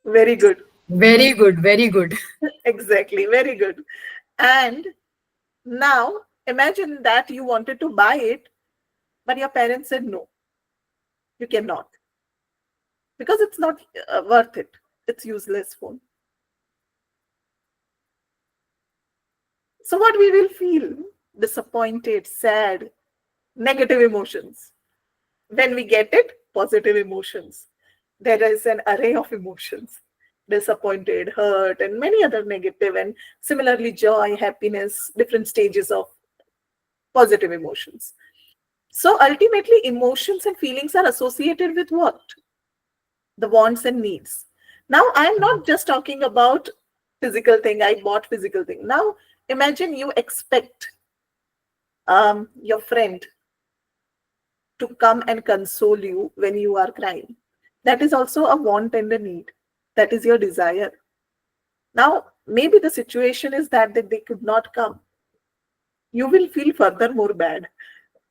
Very good. Very good, very good. Exactly. Very good. And now, imagine that you wanted to buy it, but your parents said no, you cannot. Because it's not worth it. It's useless phone. So what we will feel? Disappointed, sad, negative emotions. When we get it, positive emotions. There is an array of emotions. Disappointed, hurt, and many other negative, and similarly joy, happiness, different stages of positive emotions. So ultimately, emotions and feelings are associated with what? The wants and needs. Now, I'm not just talking about physical thing. I bought physical thing. Now, imagine you expect your friend to come and console you when you are crying. That is also a want and a need. That is your desire. Now, maybe the situation is that they could not come. You will feel furthermore bad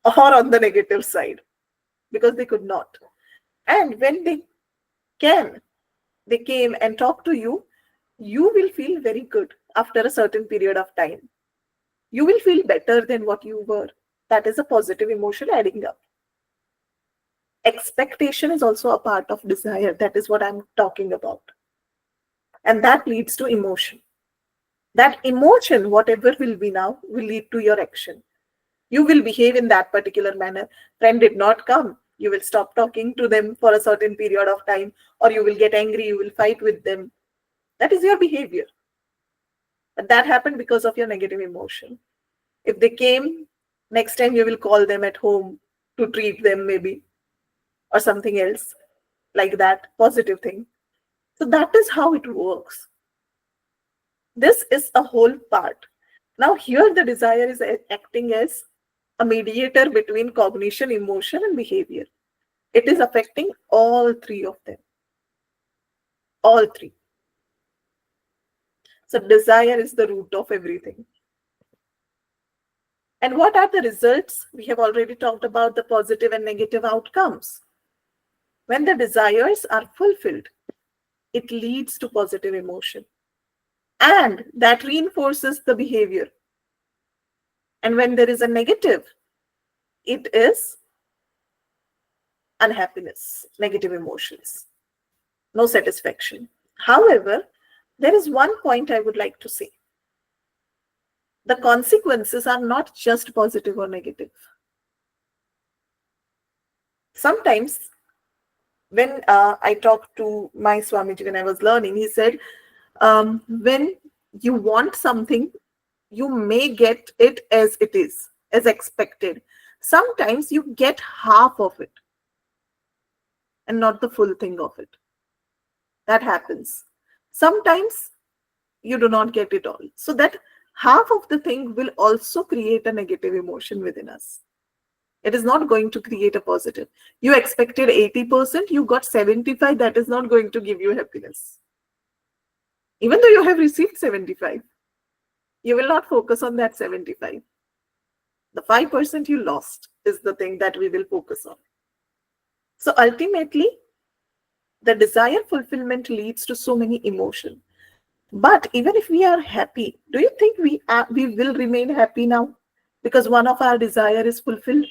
or on the negative side because they could not. And when they came and talked to you, you will feel very good after a certain period of time. You will feel better than what you were. That is a positive emotion adding up. Expectation is also a part of desire. That is what I'm talking about. And that leads to emotion. That emotion, whatever will be now, will lead to your action. You will behave in that particular manner. Friend did not come. You will stop talking to them for a certain period of time, or you will get angry, you will fight with them. That is your behavior. But that happened because of your negative emotion. If they came, next time you will call them at home to treat them maybe, or something else like that, positive thing. So that is how it works. This is a whole part. Now here the desire is acting as a mediator between cognition, emotion, and behavior. It is affecting all three of them. All three. So desire is the root of everything. And what are the results? We have already talked about the positive and negative outcomes. When the desires are fulfilled, it leads to positive emotion. And that reinforces the behavior. And when there is a negative, it is unhappiness, negative emotions, no satisfaction. However, there is one point I would like to say. The consequences are not just positive or negative. Sometimes, when I talked to my Swamiji when I was learning, he said, when you want something, you may get it as it is, as expected. Sometimes you get half of it and not the full thing of it. That happens. Sometimes you do not get it all. So that half of the thing will also create a negative emotion within us. It is not going to create a positive. You expected 80%, you got 75%. That is not going to give you happiness. Even though you have received 75%, you will not focus on that 75%. The 5% you lost is the thing that we will focus on. So ultimately, the desire fulfillment leads to so many emotions. But even if we are happy, do you think we will remain happy now because one of our desire is fulfilled?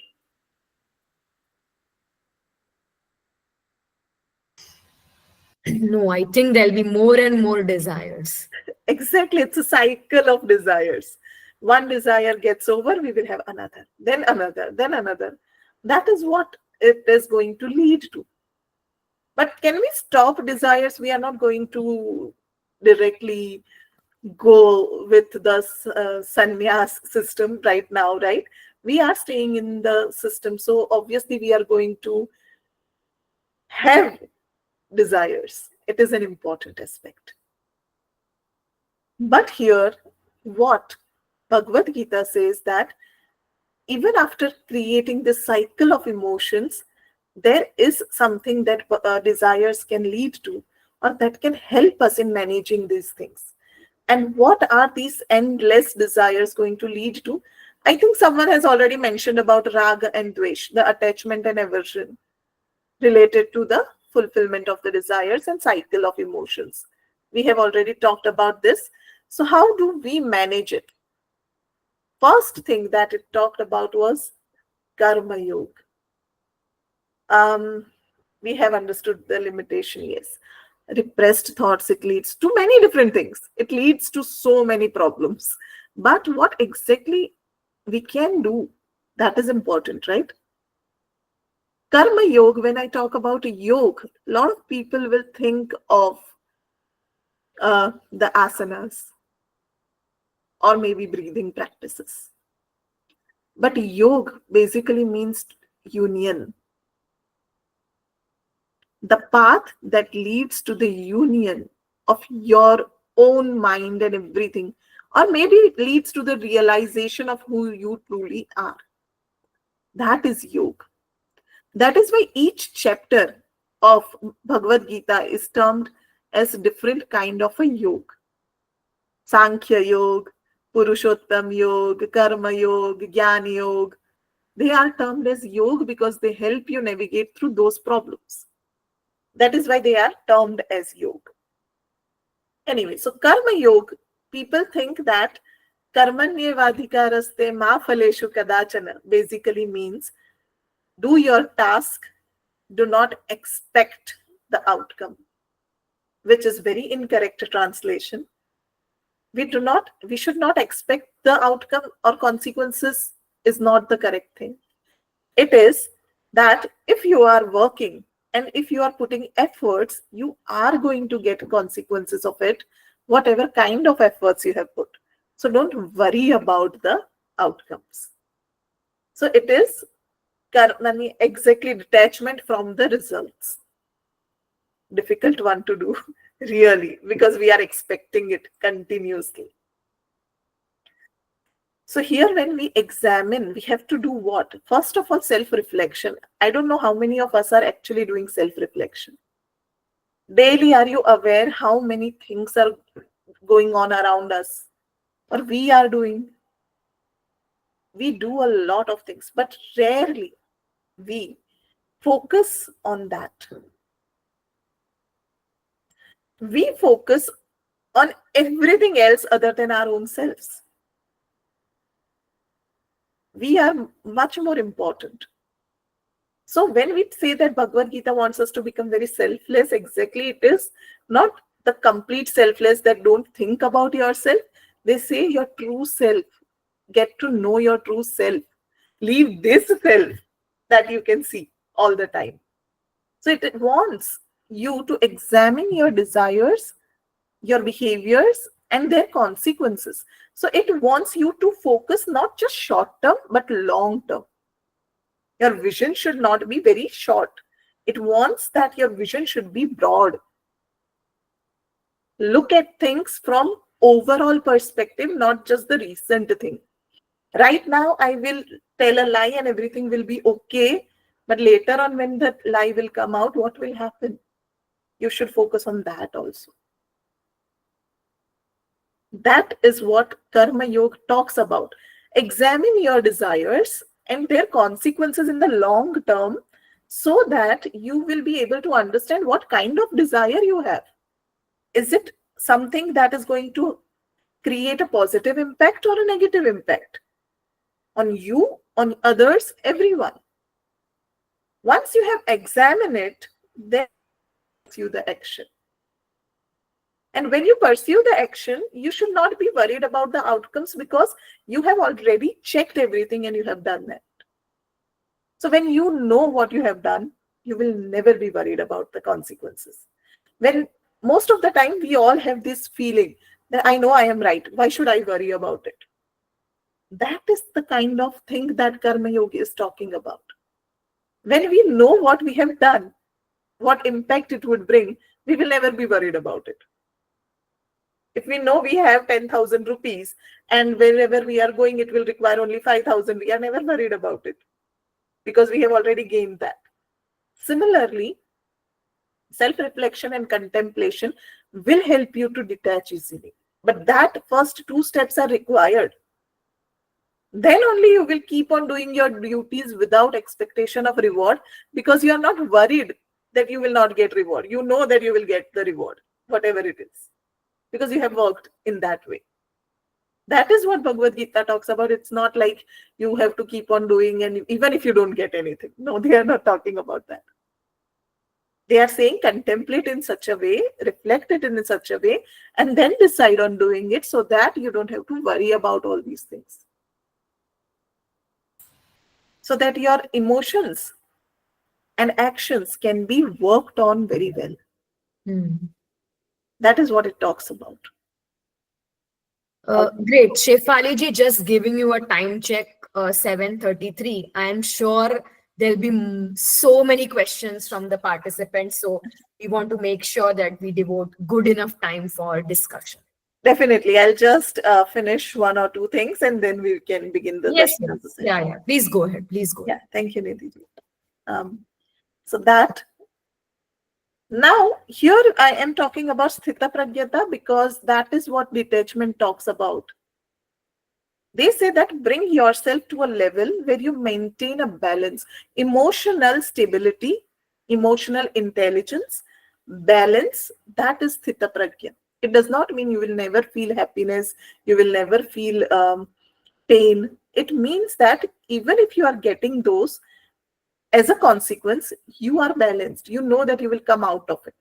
No, I think there'll be more and more desires. Exactly, it's a cycle of desires. One desire gets over, we will have another, then another, then another. That is what it is going to lead to. But can we stop desires? We are not going to directly go with the sannyas system right now, right? We are staying in the system. So obviously we are going to have desires. It is an important aspect. But here, what Bhagavad Gita says that even after creating this cycle of emotions, there is something that desires can lead to, or that can help us in managing these things. And what are these endless desires going to lead to? I think someone has already mentioned about raga and dvesh, the attachment and aversion related to the fulfillment of the desires and cycle of emotions. We have already talked about this. So how do we manage it? First thing that it talked about was karma yoga. We have understood the limitation, yes. Repressed thoughts, it leads to many different things. It leads to so many problems. But what exactly we can do, that is important, right? Karma yoga, when I talk about yoga, a lot of people will think of the asanas or maybe breathing practices. But yoga basically means union. The path that leads to the union of your own mind and everything, or maybe it leads to the realization of who you truly are. That is yoga. That is why each chapter of Bhagavad Gita is termed as a different kind of a yoga. Sankhya yoga, Purushottam yoga, Karma yoga, Jnana yoga. They are termed as yoga because they help you navigate through those problems. That is why they are termed as yoga. Anyway, so karma yoga, people think that karmanyevadhikaraste ma phaleshu kadachana basically means do your task, do not expect the outcome, which is very incorrect translation. We should not expect the outcome or consequences is not the correct thing. It is that if you are working and if you are putting efforts, you are going to get consequences of it, whatever kind of efforts you have put. So don't worry about the outcomes. So it is karmani, exactly detachment from the results. Difficult one to do, really, because we are expecting it continuously. So here when we examine, we have to do what? First of all, self-reflection. I don't know how many of us are actually doing self-reflection. Daily, are you aware how many things are going on around us? Or we are doing? We do a lot of things, but rarely we focus on that. We focus on everything else other than our own selves. We are much more important. So when we say that Bhagavad Gita wants us to become very selfless, exactly it is not the complete selfless that don't think about yourself. They say your true self. Get to know your true self. Leave this self that you can see all the time. So it wants you to examine your desires, your behaviors, and their consequences. So it wants you to focus not just short term, but long term. Your vision should not be very short. It wants that your vision should be broad. Look at things from overall perspective, not just the recent thing. Right now, I will tell a lie and everything will be okay. But later on, when that lie will come out, what will happen? You should focus on that also. That is what Karma Yoga talks about. Examine your desires and their consequences in the long term so that you will be able to understand what kind of desire you have. Is it something that is going to create a positive impact or a negative impact on you, on others, everyone? Once you have examined it, then pursue the action. And when you pursue the action, you should not be worried about the outcomes because you have already checked everything and you have done that. So when you know what you have done, you will never be worried about the consequences. When most of the time we all have this feeling that I know I am right. Why should I worry about it? That is the kind of thing that Karma Yoga is talking about. When we know what we have done, what impact it would bring, we will never be worried about it. If we know we have 10,000 rupees and wherever we are going, it will require only 5,000, we are never worried about it because we have already gained that. Similarly, self-reflection and contemplation will help you to detach easily. But that first two steps are required. Then only you will keep on doing your duties without expectation of reward because you are not worried that you will not get reward. You know that you will get the reward, whatever it is, because you have worked in that way. That is what Bhagavad Gita talks about. It's not like you have to keep on doing and even if you don't get anything. No, they are not talking about that. They are saying contemplate in such a way, reflect it in such a way, and then decide on doing it so that you don't have to worry about all these things. So that your emotions and actions can be worked on very well. That is what it talks about. Great. Shefali ji, just giving you a time check, 7:33. I am sure there'll be so many questions from the participants. So we want to make sure that we devote good enough time for discussion. Definitely. I'll just finish one or two things and then we can begin the Yes, question. yes. Yeah. Please go ahead. Please go ahead. Yeah, thank you, Nidhi. So that now here I am talking about Sthita Pragyata because that is what detachment talks about. They say that bring yourself to a level where you maintain a balance, emotional stability, emotional intelligence, balance. That is Sthita Pragya. It does not mean you will never feel happiness, you will never feel pain. It means that even if you are getting those, as a consequence, you are balanced. You know that you will come out of it.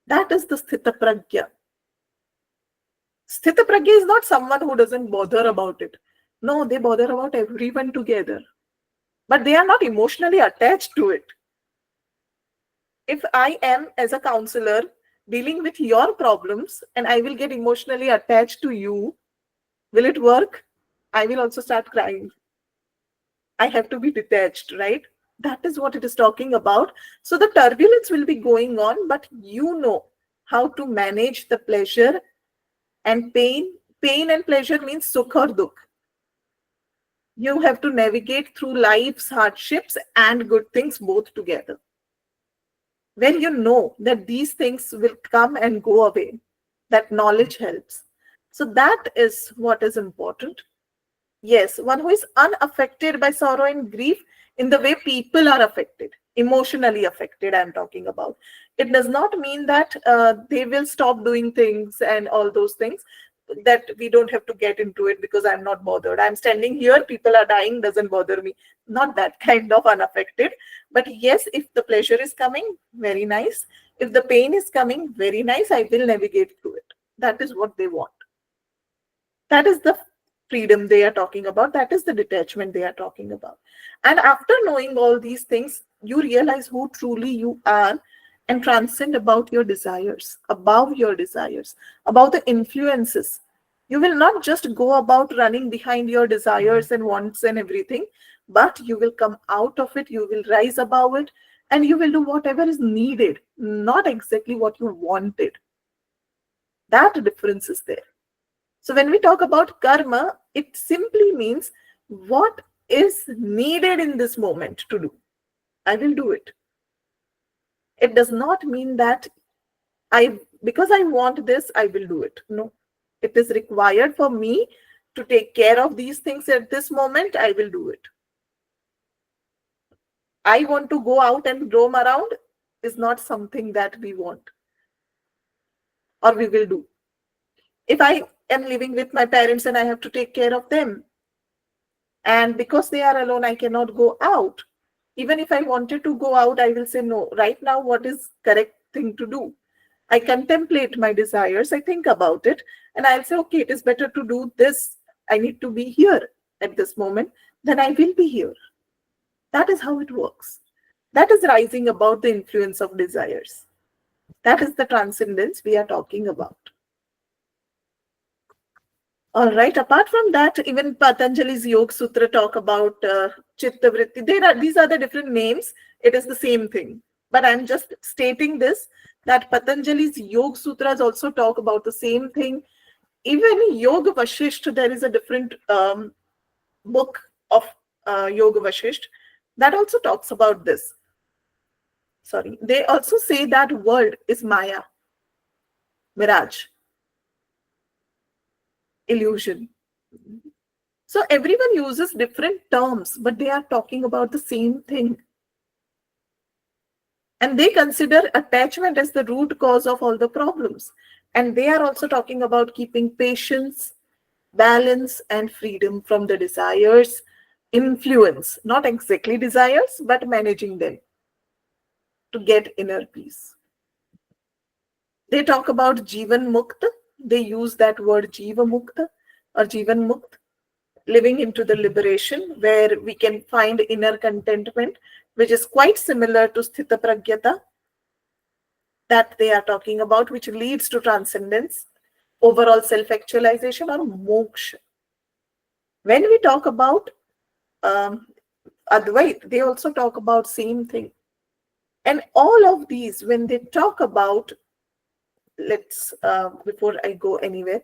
That is the Sthita Pragya. Sthita Pragya is not someone who doesn't bother about it. No, they bother about everyone together. but they are not emotionally attached to it. If I am, as a counselor, dealing with your problems and I will get emotionally attached to you, will it work? I will also start crying. I have to be detached, right? That is what it is talking about. So the turbulence will be going on, but you know how to manage the pleasure and pain. Pain and pleasure means sukh or dukh. You have to navigate through life's hardships and good things both together. When you know that these things will come and go away, that knowledge helps. So that is what is important. Yes, one who is unaffected by sorrow and grief in the way people are affected, emotionally affected, I'm talking about. It does not mean that they will stop doing things and all those things, that we don't have to get into it because I'm not bothered. I'm standing here, people are dying, doesn't bother me. Not that kind of unaffected. But yes, if the pleasure is coming, very nice. If the pain is coming, very nice. I will navigate through it. That is what they want. That is the freedom they are talking about. That is the detachment they are talking about. And after knowing all these things, you realize who truly you are and transcend about your desires, above your desires, about the influences. You will not just go about running behind your desires and wants and everything, but you will come out of it, you will rise above it, and you will do whatever is needed, not exactly what you wanted. That difference is there. So when we talk about karma, it simply means what is needed in this moment to do. I will do it. It does not mean that because I want this, I will do it. No, it is required for me to take care of these things at this moment. I will do it. I want to go out and roam around is not something that we want or we will do. If I am living with my parents and I have to take care of them, and because they are alone, I cannot go out. Even if I wanted to go out, I will say no. Right now, what is correct thing to do? I contemplate my desires, I think about it, and I'll say, okay, it is better to do this. I need to be here at this moment, then I will be here. That is how it works. That is rising above the influence of desires. That is the transcendence we are talking about. All right. Apart from that, even Patanjali's Yoga Sutra talk about Chitta Vritti. These are the different names. It is the same thing. But I'm just stating this, that Patanjali's Yoga Sutras also talk about the same thing. Even Yoga Vashisht, there is a different book of Yoga Vashisht that also talks about this. Sorry. They also say that world is Maya, mirage, illusion. So everyone uses different terms, but they are talking about the same thing. And they consider attachment as the root cause of all the problems. And they are also talking about keeping patience, balance, and freedom from the desires, influence, not exactly desires, but managing them to get inner peace. They talk about Jivan Mukta. They use that word Jiva Mukta or Jivan Mukt, living into the liberation where we can find inner contentment, which is quite similar to Sthita Pragyata that they are talking about, which leads to transcendence, overall self-actualization, or moksha. When we talk about Advait, they also talk about same thing. And all of these, when they talk about, before I go anywhere,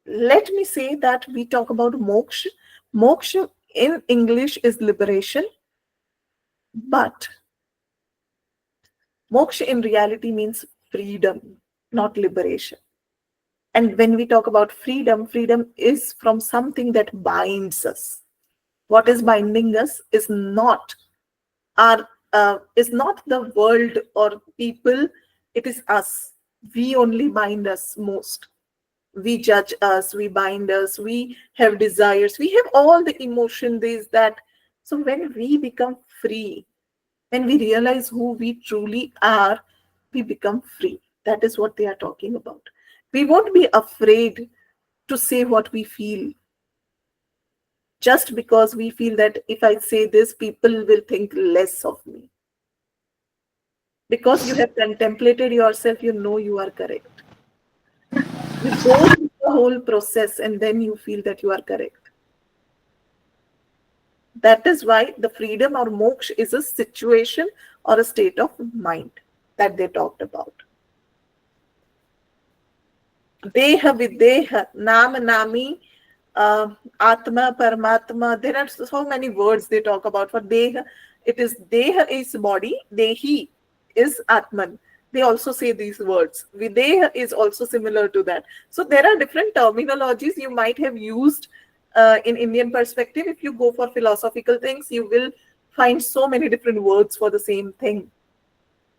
let me say that we talk about moksha. Moksha in English is liberation, but moksha in reality means freedom, not liberation. And when we talk about freedom, freedom is from something that binds us. What is binding us is not the world or people. It is us. We only bind us most. We judge us, we bind us, we have desires, we have all the emotion, this, that. So when we become free, when we realize who we truly are, we become free. That is what they are talking about. We won't be afraid to say what we feel. just because we feel that if I say this, people will think less of me. Because you have contemplated yourself, you know you are correct. You go through the whole process and then you feel that you are correct. That is why the freedom or moksha is a situation or a state of mind that they talked about. Deha videha, nama nami, atma, paramatma. There are so many words they talk about for deha. It is deha is body, dehi is atman. They also say these words. Videha is also similar to that. So there are different terminologies you might have used in Indian perspective. If you go for philosophical things, you will find so many different words for the same thing.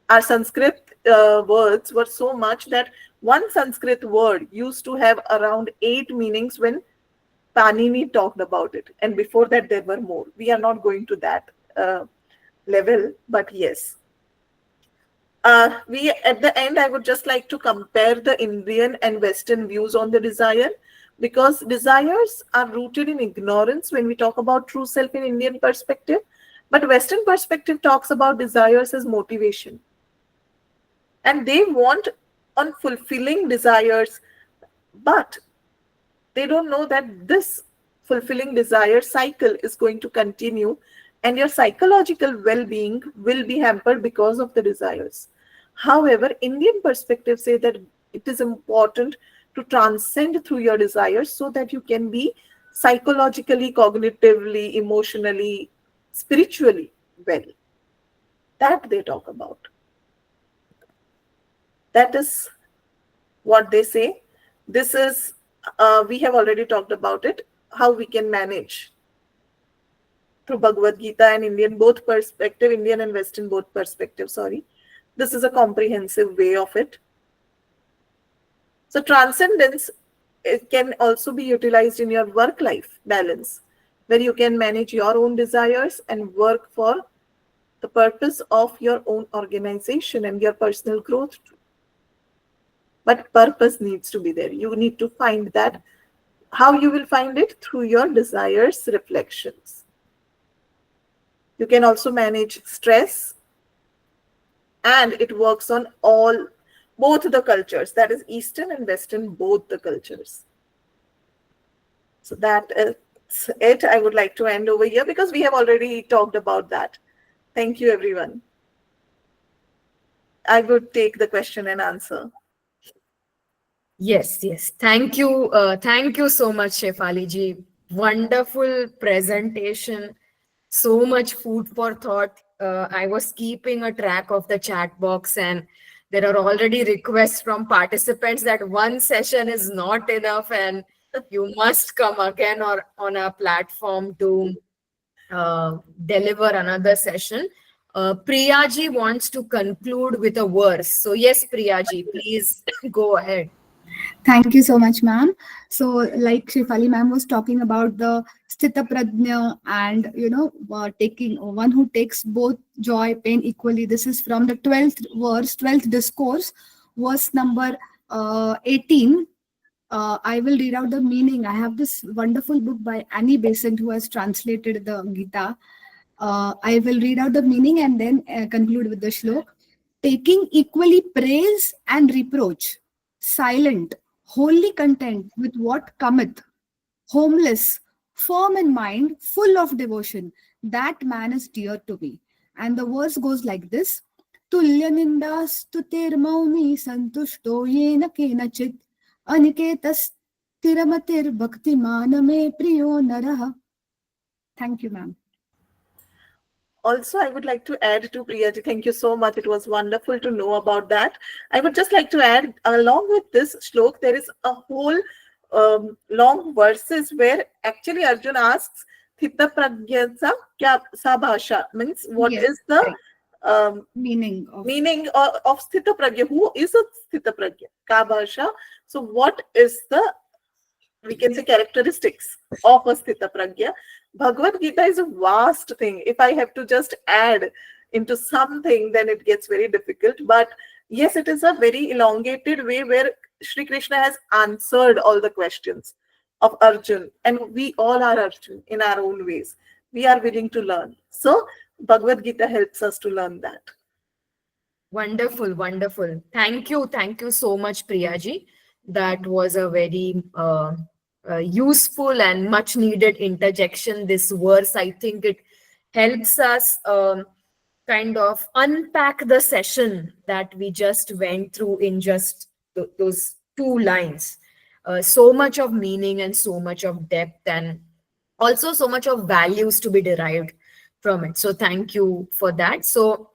Our Sanskrit words were so much that one Sanskrit word used to have around 8 meanings when Panini talked about it. And before that, there were more. We are not going to that level, but yes. We at the end, I would just like to compare the Indian and Western views on the desire, because desires are rooted in ignorance when we talk about true self in Indian perspective, but Western perspective talks about desires as motivation. And they want on fulfilling desires, but they don't know that this fulfilling desire cycle is going to continue, and your psychological well-being will be hampered because of the desires. However, Indian perspectives say that it is important to transcend through your desires so that you can be psychologically, cognitively, emotionally, spiritually well. That they talk about. That is what they say. This is, we have already talked about it, how we can manage through Bhagavad Gita and Indian both perspective, Indian and Western both perspective, sorry. This is a comprehensive way of it. So transcendence, it can also be utilized in your work-life balance, where you can manage your own desires and work for the purpose of your own organization and your personal growth too. But purpose needs to be there. You need to find that. How you will find it? Through your desires, reflections. You can also manage stress, and it works on both the cultures, that is Eastern and Western, both the cultures. So that is it. I would like to end over here because we have already talked about that. Thank you, everyone. I would take the question and answer. Yes. Thank you. Thank you so much, Shefali ji. Wonderful presentation. So much food for thought. I was keeping a track of the chat box, and there are already requests from participants that one session is not enough and you must come again or on our platform to deliver another session. Priyaji wants to conclude with a verse. So yes, Priyaji, please go ahead. Thank you so much, ma'am. So, like Shefali ma'am was talking about the sthita prajna and, taking one who takes both joy, pain equally. This is from the 12th verse, 12th discourse, verse number 18. I will read out the meaning. I have this wonderful book by Annie Besant who has translated the Gita. I will read out the meaning and then conclude with the shlok. Taking equally praise and reproach, silent, wholly content with what cometh, homeless, firm in mind, full of devotion, that man is dear to me. And the verse goes like this. Tulya ninda stutir mauni santushto yena kenachit aniketas tiramatir bhakti maname priyo naraha. Thank you, ma'am. Also, I would like to add to Priyaji, thank you so much. It was wonderful to know about that. I would just like to add, along with this shlok, there is a whole long verses where actually Arjun asks, Thita pragyasa kya sabhasha, means what Yes, is the meaning of Sthita Pragya? Who is a Sthita Pragya? Ka bhasha. So what is the, we can say, characteristics of a Sthita Pragya? Bhagavad Gita is a vast thing. If I have to just add into something, then it gets very difficult. But yes, it is a very elongated way where Shri Krishna has answered all the questions. of Arjun, and we all are Arjun in our own ways. We are willing to learn. So Bhagavad Gita helps us to learn that. Wonderful, wonderful. Thank you. Thank you so much, Priyaji. That was a very useful and much needed interjection. This verse, I think it helps us kind of unpack the session that we just went through in just those two lines. So much of meaning and so much of depth, and also so much of values to be derived from it. So thank you for that. So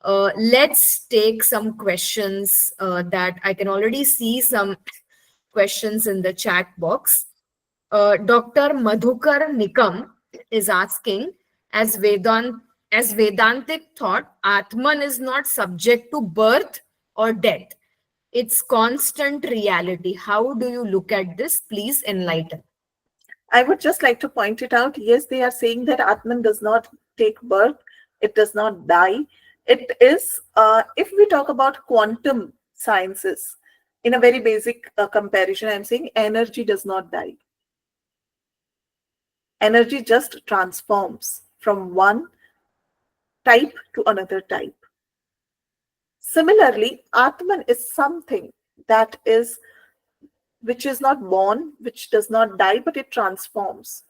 let's take some questions that I can already see some questions in the chat box. Dr. Madhukar Nikam is asking, as Vedantic thought, Atman is not subject to birth or death. It's constant reality. How do you look at this? Please enlighten. I would just like to point it out. Yes, they are saying that Atman does not take birth, it does not die. It is, if we talk about quantum sciences, in a very basic comparison, I'm saying energy does not die. Energy just transforms from one type to another type. Similarly, Atman is something that is, which is not born, which does not die, but it transforms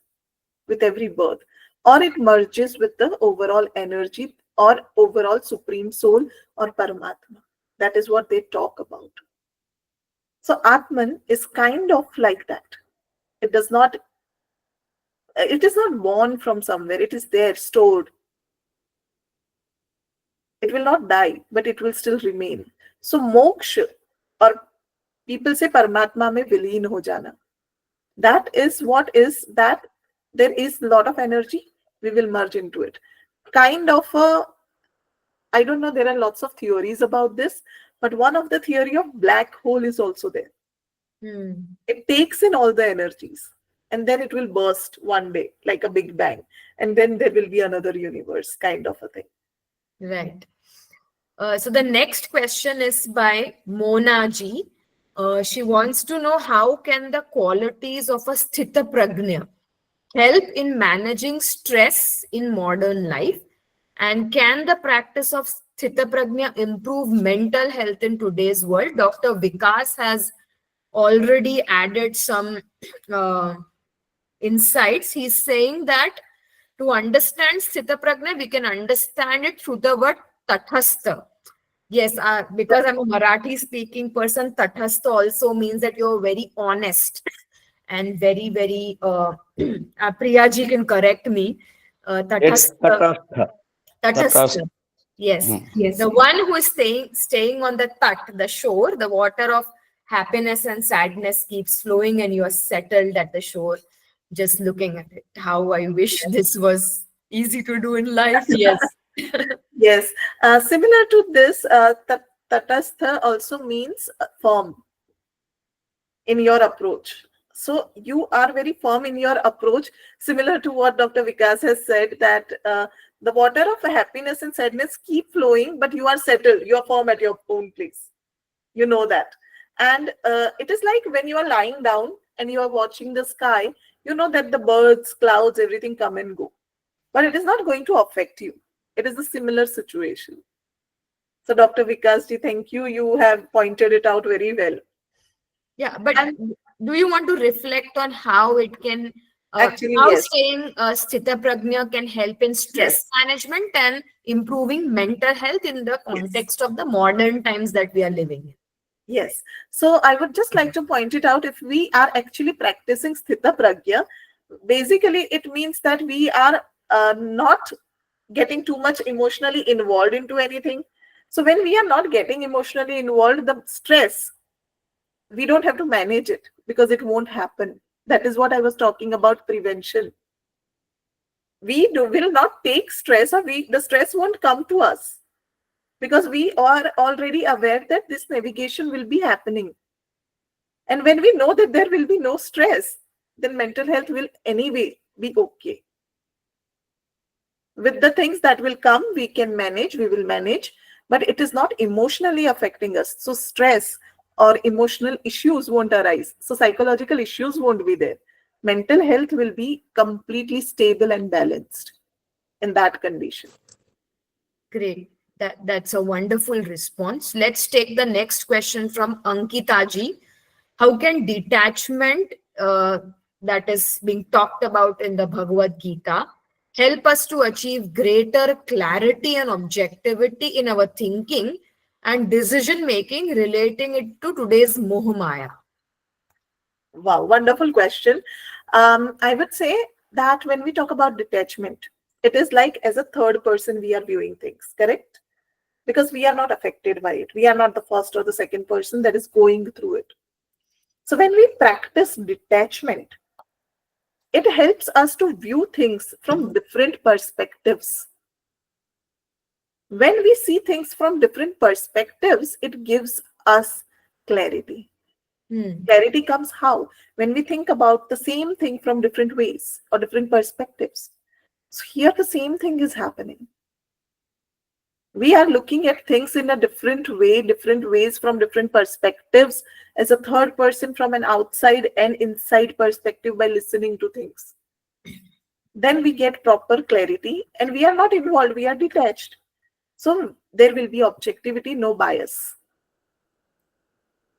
with every birth, or it merges with the overall energy or overall supreme soul or Paramatma. That is what they talk about. So Atman is kind of like that. It is not born from somewhere. It is there, stored. It will not die, but it will still remain. So moksha, or people say Paramatma mein vileen ho jana. That is what is that there is a lot of energy, we will merge into it. Kind of a, I don't know, there are lots of theories about this, but one of the theory of black hole is also there. It takes in all the energies and then it will burst one day like a big bang, and then there will be another universe, kind of a thing. Right. So the next question is by Mona Ji. She wants to know, how can the qualities of a Sthita Prajna help in managing stress in modern life? And can the practice of Sthita Prajna improve mental health in today's world? Dr. Vikas has already added some insights. He's saying that to understand Sthita Prajna, we can understand it through the word Tathastha. Yes, because I'm a Marathi speaking person, Tathastha also means that you're very honest and very, very, Priyaji can correct me. It's Tathastha. Tatastha. Yes. Yes. The one who is staying on the tat, the shore, the water of happiness and sadness keeps flowing and you are settled at the shore, just looking at it. How I wish this was easy to do in life. Yes. Yes. Similar to this, Tatastha also means firm in your approach. So you are very firm in your approach, similar to what Dr. Vikas has said, that the water of happiness and sadness keep flowing, but you are settled, you are firm at your own place. You know that. And it is like when you are lying down and you are watching the sky, you know that the birds, clouds, everything come and go. But it is not going to affect you. It is a similar situation. So Dr. Vikas ji, thank you. You have pointed it out very well. Yeah, but do you want to reflect on how it can, Actually, how yes. staying Sthita Prajna can help in stress management and improving mental health in the context of the modern times that we are living in? Yes. So I would just like to point it out, if we are actually practicing Sthita Prajna, basically it means that we are not getting too much emotionally involved into anything. So when we are not getting emotionally involved, the stress, we don't have to manage it because it won't happen. That is what I was talking about, prevention. Will not take stress, or the stress won't come to us because we are already aware that this navigation will be happening. And when we know that there will be no stress, then mental health will anyway be okay. With the things that will come, we will manage, but it is not emotionally affecting us. So stress or emotional issues won't arise. So psychological issues won't be there. Mental health will be completely stable and balanced in that condition. Great. That's a wonderful response. Let's take the next question from Ankita ji. How can detachment that is being talked about in the Bhagavad Gita help us to achieve greater clarity and objectivity in our thinking and decision making, relating it to today's Mohamaya? Wow, wonderful question. I would say that when we talk about detachment, it is like as a third person we are viewing things, correct? Because we are not affected by it. We are not the first or the second person that is going through it. So when we practice detachment, it helps us to view things from different perspectives. When we see things from different perspectives, it gives us clarity. Clarity comes how? When we think about the same thing from different ways or different perspectives. So here the same thing is happening. We are looking at things in a different way, different ways from different perspectives, as a third person from an outside and inside perspective by listening to things. Then we get proper clarity and we are not involved, we are detached. So there will be objectivity, no bias.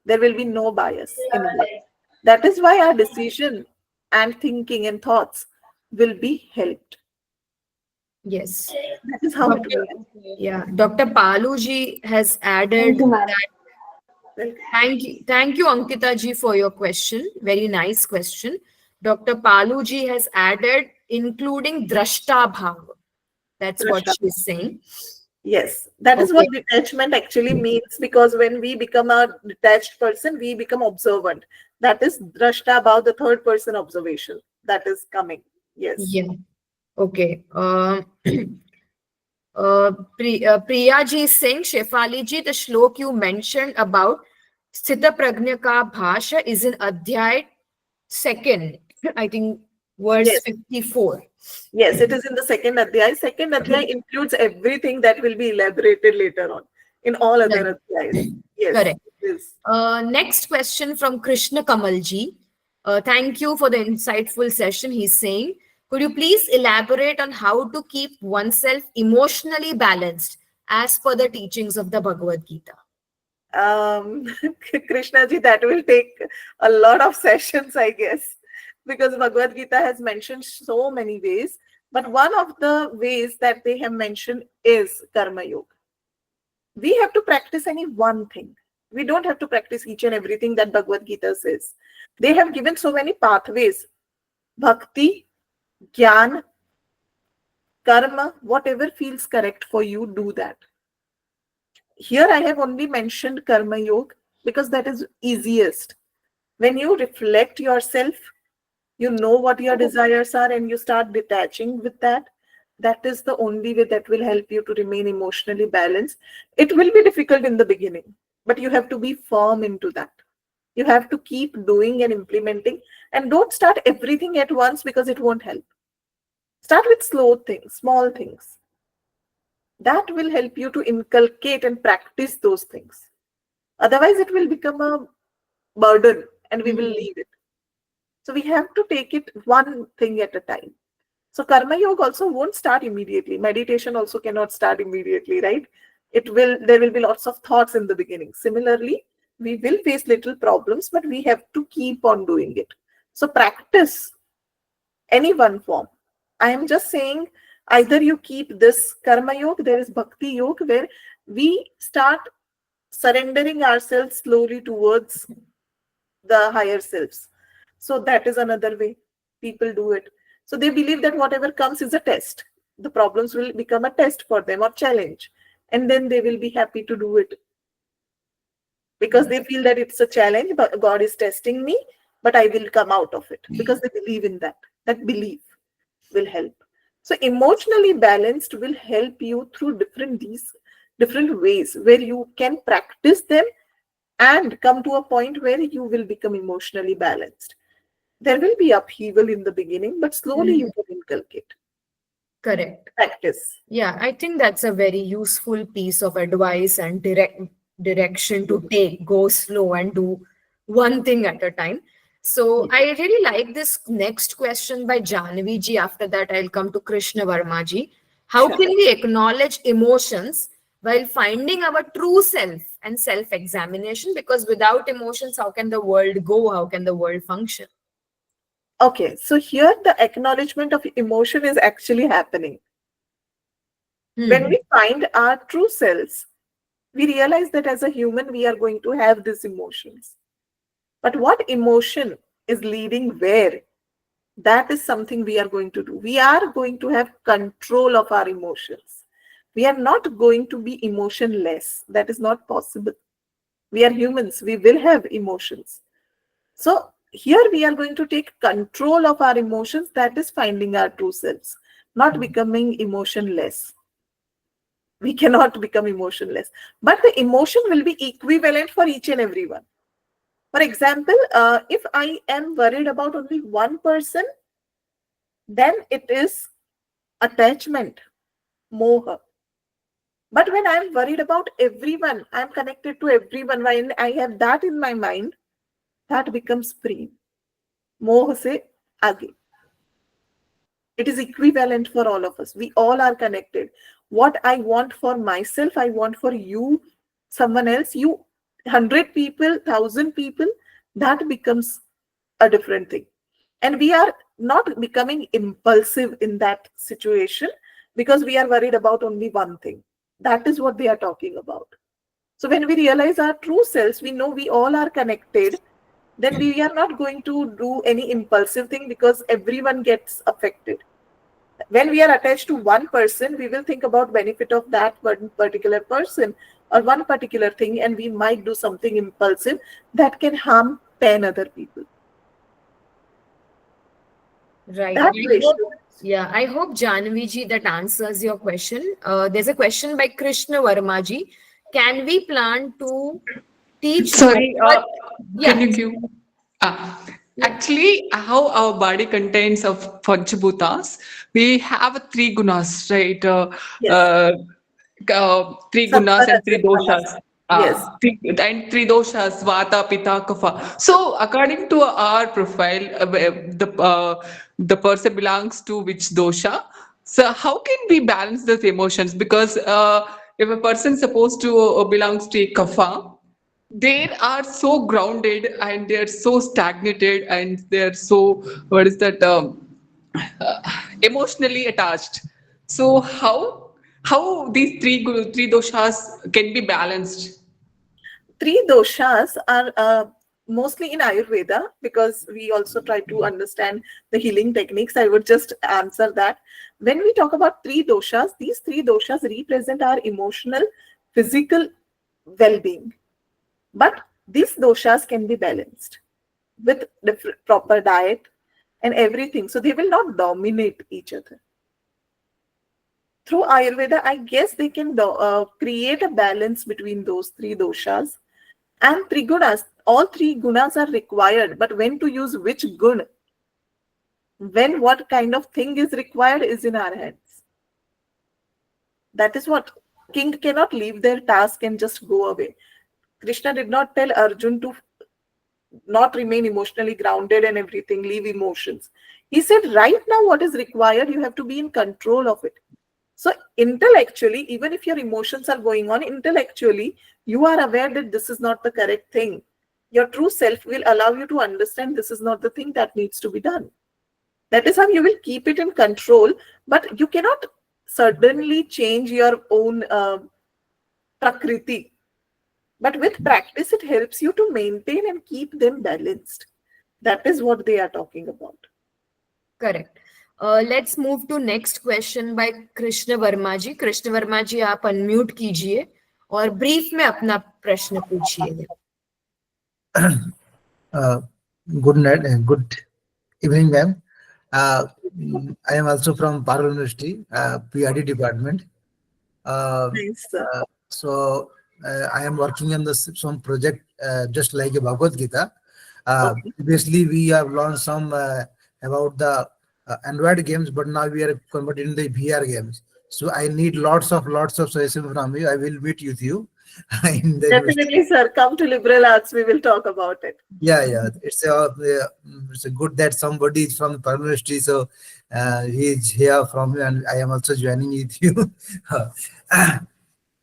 There will be no bias involved. That is why our decision and thinking and thoughts will be helped. Yes. That is how it will. Yeah. Dr. Paluji has added that. Thank you, Ankita ji, for your question. Very nice question. Dr. Paluji has added, including drashta bhav. That's what Drashta. she's saying. Yes, that is what detachment actually means, because when we become a detached person, we become observant. That is drashta about the third person observation that is coming. Yes. Yeah. Okay. Priya ji is saying, Shefali ji, the shlok you mentioned about Sthita Prajna ka Bhasha is in Adhyay 2nd, I think verse Yes. 54. Yes, it is in the second adhyay. Second adhyay includes everything that will be elaborated later on in all other adhyayas. Yes. Correct. It is. Next question from Krishna Kamalji. Thank you for the insightful session. He's saying, could you please elaborate on how to keep oneself emotionally balanced as per the teachings of the Bhagavad Gita? Krishna ji, that will take a lot of sessions, I guess, because Bhagavad Gita has mentioned so many ways. But one of the ways that they have mentioned is Karma Yoga. We have to practice any one thing. We don't have to practice each and everything that Bhagavad Gita says. They have given so many pathways. Bhakti, Jnana, Karma, whatever feels correct for you, do that. Here I have only mentioned Karma Yoga because that is easiest. When you reflect yourself, you know what your desires are and you start detaching with that. That is the only way that will help you to remain emotionally balanced. It will be difficult in the beginning, but you have to be firm into that. You have to keep doing and implementing, and don't start everything at once because it won't help. Start with slow things, small things. That will help you to inculcate and practice those things. Otherwise, it will become a burden and we will leave it. So we have to take it one thing at a time. So Karma Yoga also won't start immediately. Meditation also cannot start immediately, right? There will be lots of thoughts in the beginning. Similarly, we will face little problems, but we have to keep on doing it. So practice any one form. I am just saying, either you keep this Karma Yoga, there is Bhakti Yoga, where we start surrendering ourselves slowly towards the higher selves. So that is another way people do it. So they believe that whatever comes is a test. The problems will become a test for them or challenge. And then they will be happy to do it. Because they feel that it's a challenge, but God is testing me, but I will come out of it. Because they believe in that. That belief will help. So emotionally balanced will help you through these different ways where you can practice them and come to a point where you will become emotionally balanced. There will be upheaval in the beginning, but slowly you can inculcate. Correct. Practice. Yeah, I think that's a very useful piece of advice and direction to take, go slow and do one thing at a time. So I really like this next question by Janvi ji. After that, I'll come to Krishna Verma ji. How Sure. can we acknowledge emotions while finding our true self and self-examination? Because without emotions, how can the world go? How can the world function? Okay, so here the acknowledgement of emotion is actually happening. When we find our true selves, we realize that as a human, we are going to have these emotions. But what emotion is leading where? That is something we are going to do. We are going to have control of our emotions. We are not going to be emotionless. That is not possible. We are humans. We will have emotions. So here we are going to take control of our emotions. That is finding our true selves, not becoming emotionless. We cannot become emotionless. But the emotion will be equivalent for each and every one. For example, if I am worried about only one person, then it is attachment, moha. But when I am worried about everyone, I am connected to everyone, when I have that in my mind, that becomes prem. Moha se aage. It is equivalent for all of us. We all are connected. What I want for myself, I want for you, someone else, you, 100 people, 1,000 people, that becomes a different thing. And we are not becoming impulsive in that situation because we are worried about only one thing. That is what they are talking about. So when we realize our true selves, we know we all are connected, then we are not going to do any impulsive thing because everyone gets affected. When we are attached to one person, we will think about benefit of that one particular person or one particular thing, and we might do something impulsive that can harm 10 other people. Right. That I ratio. hope, yeah, I hope Janvi ji that answers your question. There's a question by Krishna Verma ji. Can we plan to teach? Sorry, Yeah. can you give? Ah, actually, how our body contains of Panchabhutas, we have three gunas, right? Yes. Uh, three Sattva, gunas and three Rajas, Tamas. doshas. Yes. Three doshas, Vata, Pitta, Kapha. So, according to our profile, the person belongs to which dosha. So, how can we balance those emotions? Because if a person supposed to belongs to a Kapha, they are so grounded and they're so stagnated and they're so what is that uh, emotionally attached. So how these three doshas can be balanced? Three doshas are mostly in Ayurveda because we also try to understand the healing techniques. I would just answer that. When we talk about three doshas, these three doshas represent our emotional, physical well being. But these doshas can be balanced with proper diet and everything. So they will not dominate each other. Through Ayurveda, I guess they can create a balance between those three doshas and three gunas. All three gunas are required, but when to use which gun, when what kind of thing is required is in our hands. That is what king cannot leave their task and just go away. Krishna did not tell Arjun to not remain emotionally grounded and everything, leave emotions. He said, right now, what is required, you have to be in control of it. So, intellectually, even if your emotions are going on, intellectually, you are aware that this is not the correct thing. Your true self will allow you to understand this is not the thing that needs to be done. That is how you will keep it in control, but you cannot suddenly change your own prakriti. But with practice, it helps you to maintain and keep them balanced. That is what they are talking about. Correct. Let's move to next question by Krishna Verma जी. कृष्ण वर्मा जी आप unmute कीजिए और brief में अपना प्रश्न पूछिए. Good night, good evening, ma'am. I am also from Parul University, PID department. Nice, sir. So I am working on some project just like a Bhagavad Gita. Okay. Previously, we have learned some about the Android games, but now we are converting the VR games. So I need lots of suggestions from you. I will meet with you in the university. Definitely, sir. Come to liberal arts. We will talk about it. Yeah. It's a good that somebody is from the Parallel University, so he is here from you, and I am also joining with you. So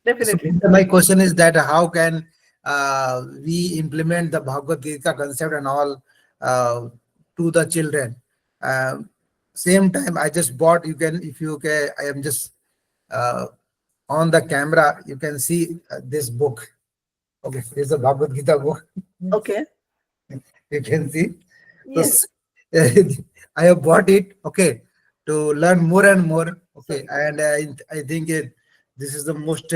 Definitely. my question is that how can we implement the Bhagavad Gita concept and all to the children? Same time, I just bought. You can, if you can, I am just on the camera. You can see this book. Okay, here's a Bhagavad Gita book. Okay. You can see. Yes. So, I have bought it. Okay, to learn more and more. Okay, and I think this is the most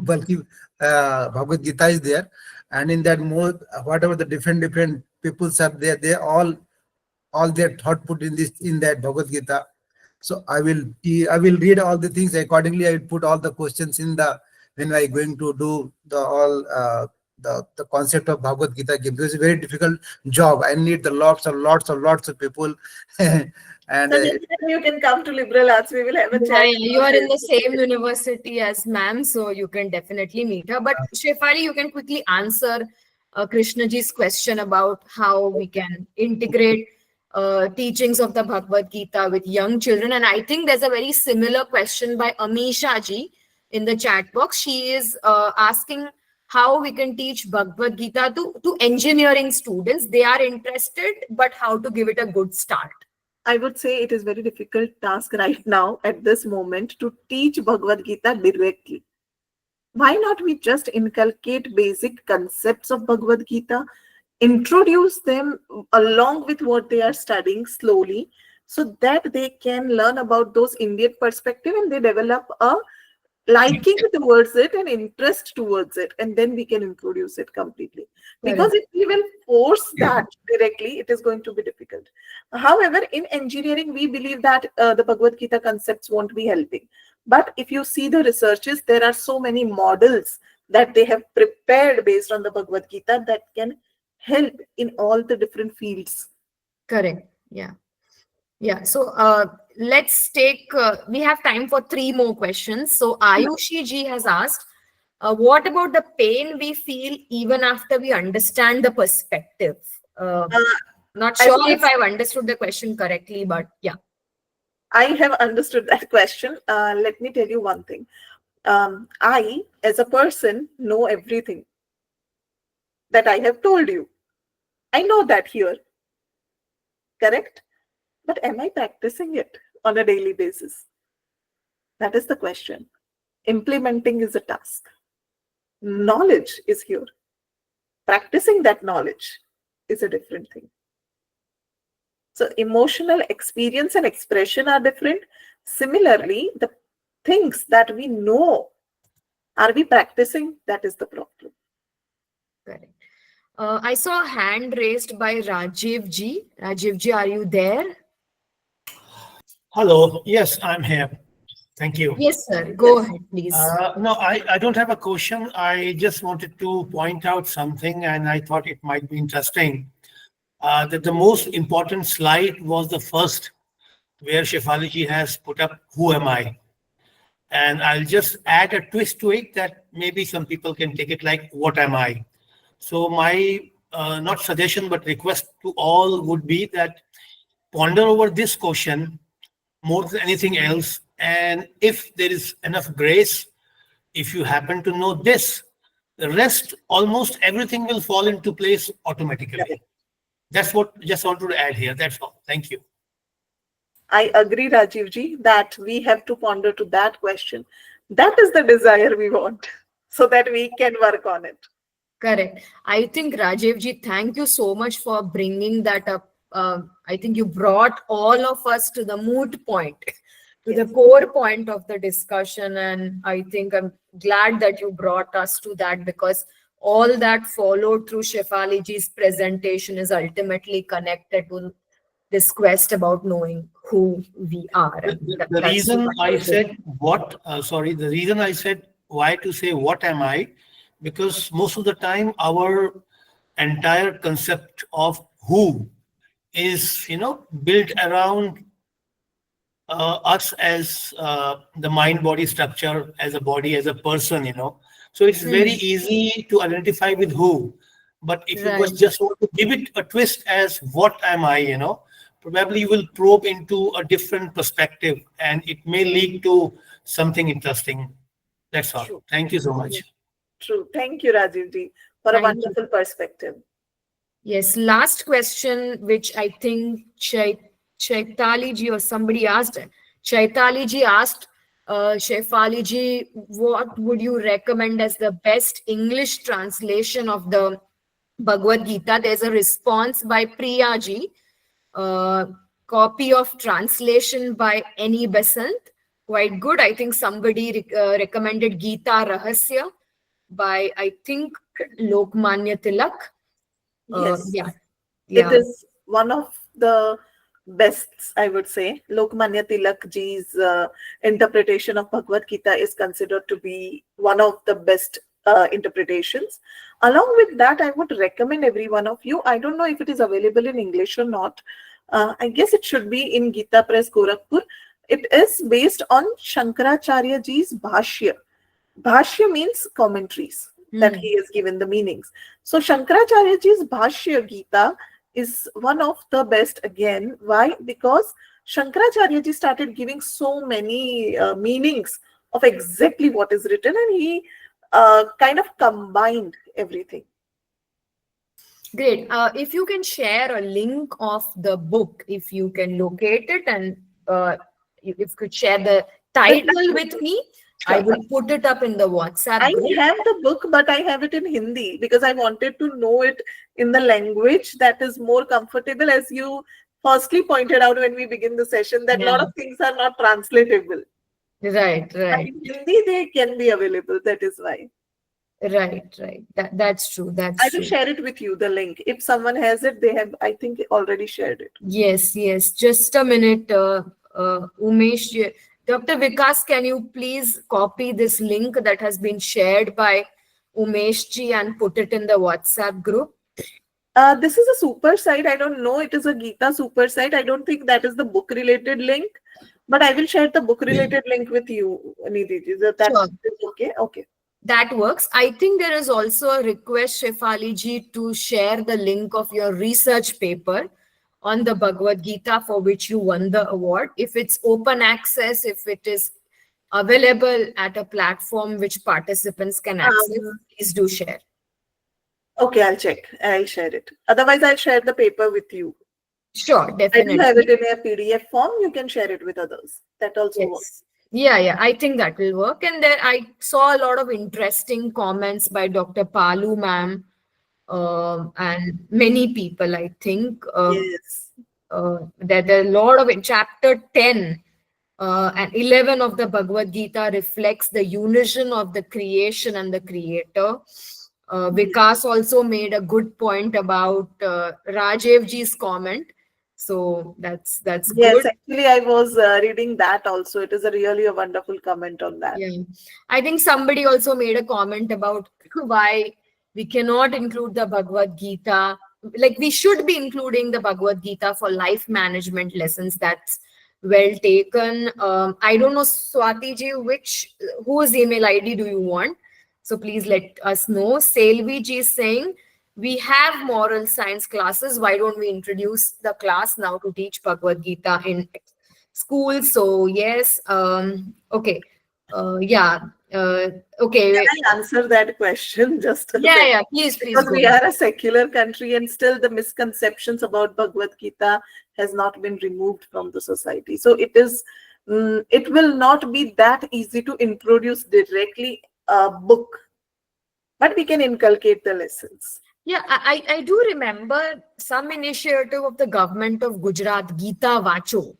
bulky Bhagavad Gita is there, and in that more whatever the different peoples are there, they all their thought put in this in that Bhagavad Gita. So I will read all the things accordingly. I will put all the questions in the when I going to do the all the concept of Bhagavad Gita game, because it's a very difficult job. I need the lots of people and So next time you can come to liberal arts. We will have a Yeah, chat. you are in the same university as ma'am, so you can definitely meet her. But Shefali, you can quickly answer Krishnaji's question about how we can integrate teachings of the Bhagavad Gita with young children. And I think there's a very similar question by Amisha ji in the chat box. She is asking how we can teach Bhagavad Gita to engineering students. They are interested, but how to give it a good start. I would say it is very difficult task right now at this moment to teach Bhagavad Gita directly. Why not we just inculcate basic concepts of Bhagavad Gita, introduce them along with what they are studying slowly, so that they can learn about those Indian perspective and they develop a liking towards it and interest towards it, and then we can introduce it completely. Because if we will force that directly, it is going to be difficult. However, in engineering, we believe that the Bhagavad Gita concepts won't be helping. But if you see the researches, there are so many models that they have prepared based on the Bhagavad Gita that can help in all the different fields. Correct. Yeah. Yeah. So let's take, we have time for 3 more questions. So Ayushi ji has asked, what about the pain we feel even after we understand the perspective? Not sure if I've understood the question correctly, but yeah. I have understood that question. Let me tell you one thing. I, as a person, know everything that I have told you. I know that here. Correct? But am I practicing it on a daily basis? That is the question. Implementing is a task. Knowledge is here. Practicing that knowledge is a different thing. So emotional experience and expression are different. Similarly, the things that we know, are we practicing? That is the problem. Correct. I saw a hand raised by Rajiv ji. Rajiv ji, are you there? Hello. Yes, I'm here. Thank you. Yes, sir. Go ahead, please. No, I don't have a question. I just wanted to point out something, and I thought it might be interesting. That the most important slide was the first, where Shefaliji has put up, who am I? And I'll just add a twist to it that maybe some people can take it like, what am I? So my, not suggestion, but request to all would be that ponder over this question more than anything else. And if there is enough grace, if you happen to know this, the rest, almost everything will fall into place automatically. That's what just wanted to add here. That's all. Thank you. I agree, Rajiv ji, that we have to ponder to that question. That is the desire we want, so that we can work on it. Correct. I think Rajiv ji, thank you so much for bringing that up. I think you brought all of us to the moot point, to the core point of the discussion. And I think I'm glad that you brought us to that, because all that followed through Shefaliji's presentation is ultimately connected to this quest about knowing who we are. The reason I said what, the reason I said why to say what am I, because most of the time our entire concept of who is, built around us as the mind-body structure, as a body, as a person, So it's very easy to identify with who. But if you Right. just want to give it a twist as what am I, probably you will probe into a different perspective and it may lead to something interesting. That's all. True. Thank you so much. True. Thank you, Rajiv ji, for a Thank you. wonderful perspective. Yes, last question, which I think Chaitali ji or somebody asked. Chaitali ji asked, Shefali ji, what would you recommend as the best English translation of the Bhagavad Gita? There's a response by Priya ji, copy of translation by Annie Besant. Quite good. I think somebody recommended Gita Rahasya by, I think, Lokmanya Tilak. Yes. Yeah. It is one of the best, I would say. Lokmanya Tilak ji's interpretation of Bhagavad Gita is considered to be one of the best interpretations. Along with that, I would recommend every one of you. I don't know if it is available in English or not. I guess it should be in Gita Press, Gorakhpur. It is based on Shankaracharya ji's Bhashya. Bhashya means commentaries that he has given the meanings. So Shankaracharya ji's Bhashya Gita is one of the best again. Why? Because Shankaracharya ji started giving so many meanings of exactly what is written, and he kind of combined everything. Great. If you can share a link of the book, if you can locate it, and if you could share the title with me, I will put it up in the WhatsApp I group. have the book, but I have it in Hindi because I wanted to know it in the language that is more comfortable, as you firstly pointed out when we begin the session, that a lot of things are not translatable. Right, But right, in Hindi, they can be available. That is why. right. That's true. I That's will true. share it with you, the link. If someone has it, they have, I think, already shared it. Yes. Just a minute, Umesh. Dr. Vikas, can you please copy this link that has been shared by Umesh ji and put it in the WhatsApp group? This is a super site. I don't know. It is a Gita super site. I don't think that is the book related link, but I will share the book related link with you, Nidhi ji. That Sure. is okay. Okay. That works. I think there is also a request, Shefali ji, to share the link of your research paper on the Bhagavad Gita for which you won the award. If it's open access, if it is available at a platform which participants can access, please do share. Okay, I'll check. I'll share it. Otherwise, I'll share the paper with you. Sure, I do definitely. have it in a PDF form. You can share it with others. That also works. Yes. Yeah. I think that will work. And there I saw a lot of interesting comments by Dr. Palu ma'am and many people, I think. Yes. There are a lot of in chapter 10 and 11 of the Bhagavad Gita reflects the unison of the creation and the creator. Vikas also made a good point about Rajev ji's comment. So that's Yes, good. actually, I was reading that also. It is really a wonderful comment on that. Yeah. I think somebody also made a comment about why we cannot include the Bhagavad Gita. Like we should be including the Bhagavad Gita for life management lessons. That's well taken. I don't know, Swati ji, whose email ID do you want? So please let us know. Selvi ji is saying, we have moral science classes. Why don't we introduce the class now to teach Bhagavad Gita in school? So yes. Okay. Okay. Can I answer that question just a bit? Yeah. Please Because go we ahead. are a secular country and still the misconceptions about Bhagavad Gita has not been removed from the society. So it is, it will not be that easy to introduce directly a book, but we can inculcate the lessons. Yeah, I do remember some initiative of the government of Gujarat, Gita Vacho,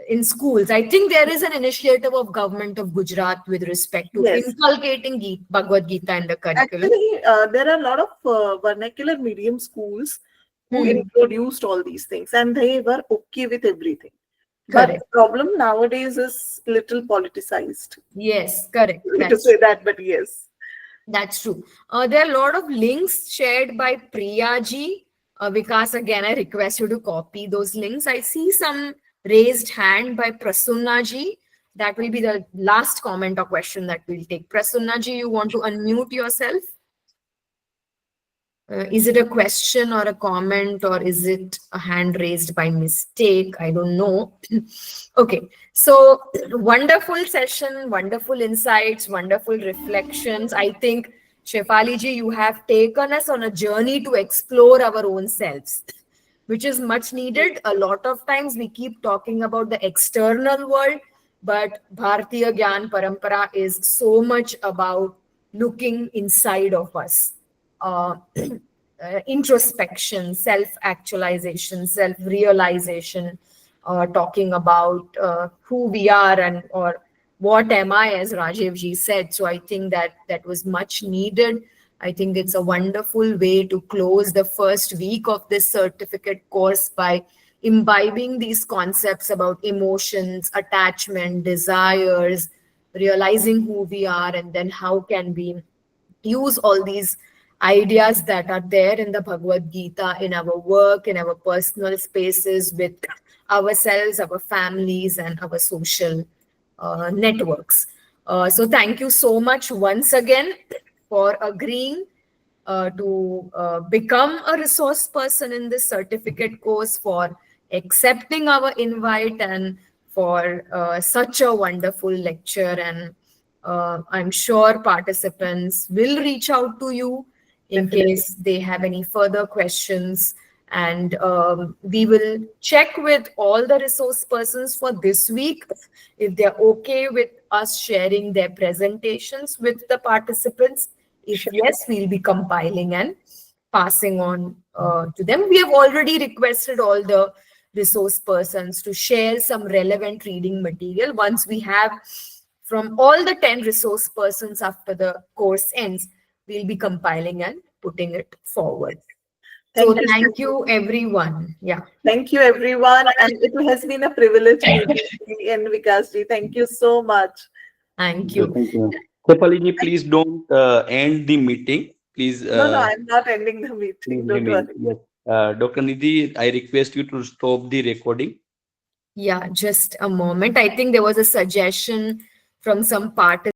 in schools. I think there is an initiative of government of Gujarat with respect to Yes. inculcating Bhagavad Gita in the curriculum. Actually, there are a lot of vernacular medium schools who introduced all these things and they were okay with everything. But Correct. the problem nowadays is little politicized. Yes, correct. Sorry to say that, but yes. That's true. There are a lot of links shared by Priya ji. Vikas, again, I request you to copy those links. I see some raised hand by Prasunna ji. That will be the last comment or question that we'll take. Prasunna ji, you want to unmute yourself? Is it a question or a comment, or is it a hand raised by mistake? I don't know. Okay, so wonderful session, wonderful insights, wonderful reflections. I think, Shefali ji, you have taken us on a journey to explore our own selves, which is much needed. A lot of times we keep talking about the external world, but Bharatiya Gyan Parampara is so much about looking inside of us. Introspection, self-actualization, self-realization, talking about who we are and or what am I, as Rajiv ji said. So I think that was much needed. I think it's a wonderful way to close the first week of this certificate course by imbibing these concepts about emotions, attachment, desires, realizing who we are, and then how can we use all these ideas that are there in the Bhagavad Gita in our work, in our personal spaces with ourselves, our families, and our social networks. So thank you so much once again for agreeing to become a resource person in this certificate course, for accepting our invite, and for such a wonderful lecture. And I'm sure participants will reach out to you in case they have any further questions. And we will check with all the resource persons for this week if they're okay with us sharing their presentations with the participants. If yes, we'll be compiling and passing on to them. We have already requested all the resource persons to share some relevant reading material. Once we have from all the 10 resource persons after the course ends, we'll be compiling and putting it forward. So thank you, everyone. Yeah. Thank you, everyone. And it has been a privilege meeting you and Vikas ji. Thank you so much. Thank you. Thank you. Shefali ji, please don't end the meeting. Please. No, I'm not ending the meeting. Don't worry. Yes. Dr. Nidhi, I request you to stop the recording. Yeah, just a moment. I think there was a suggestion from some participants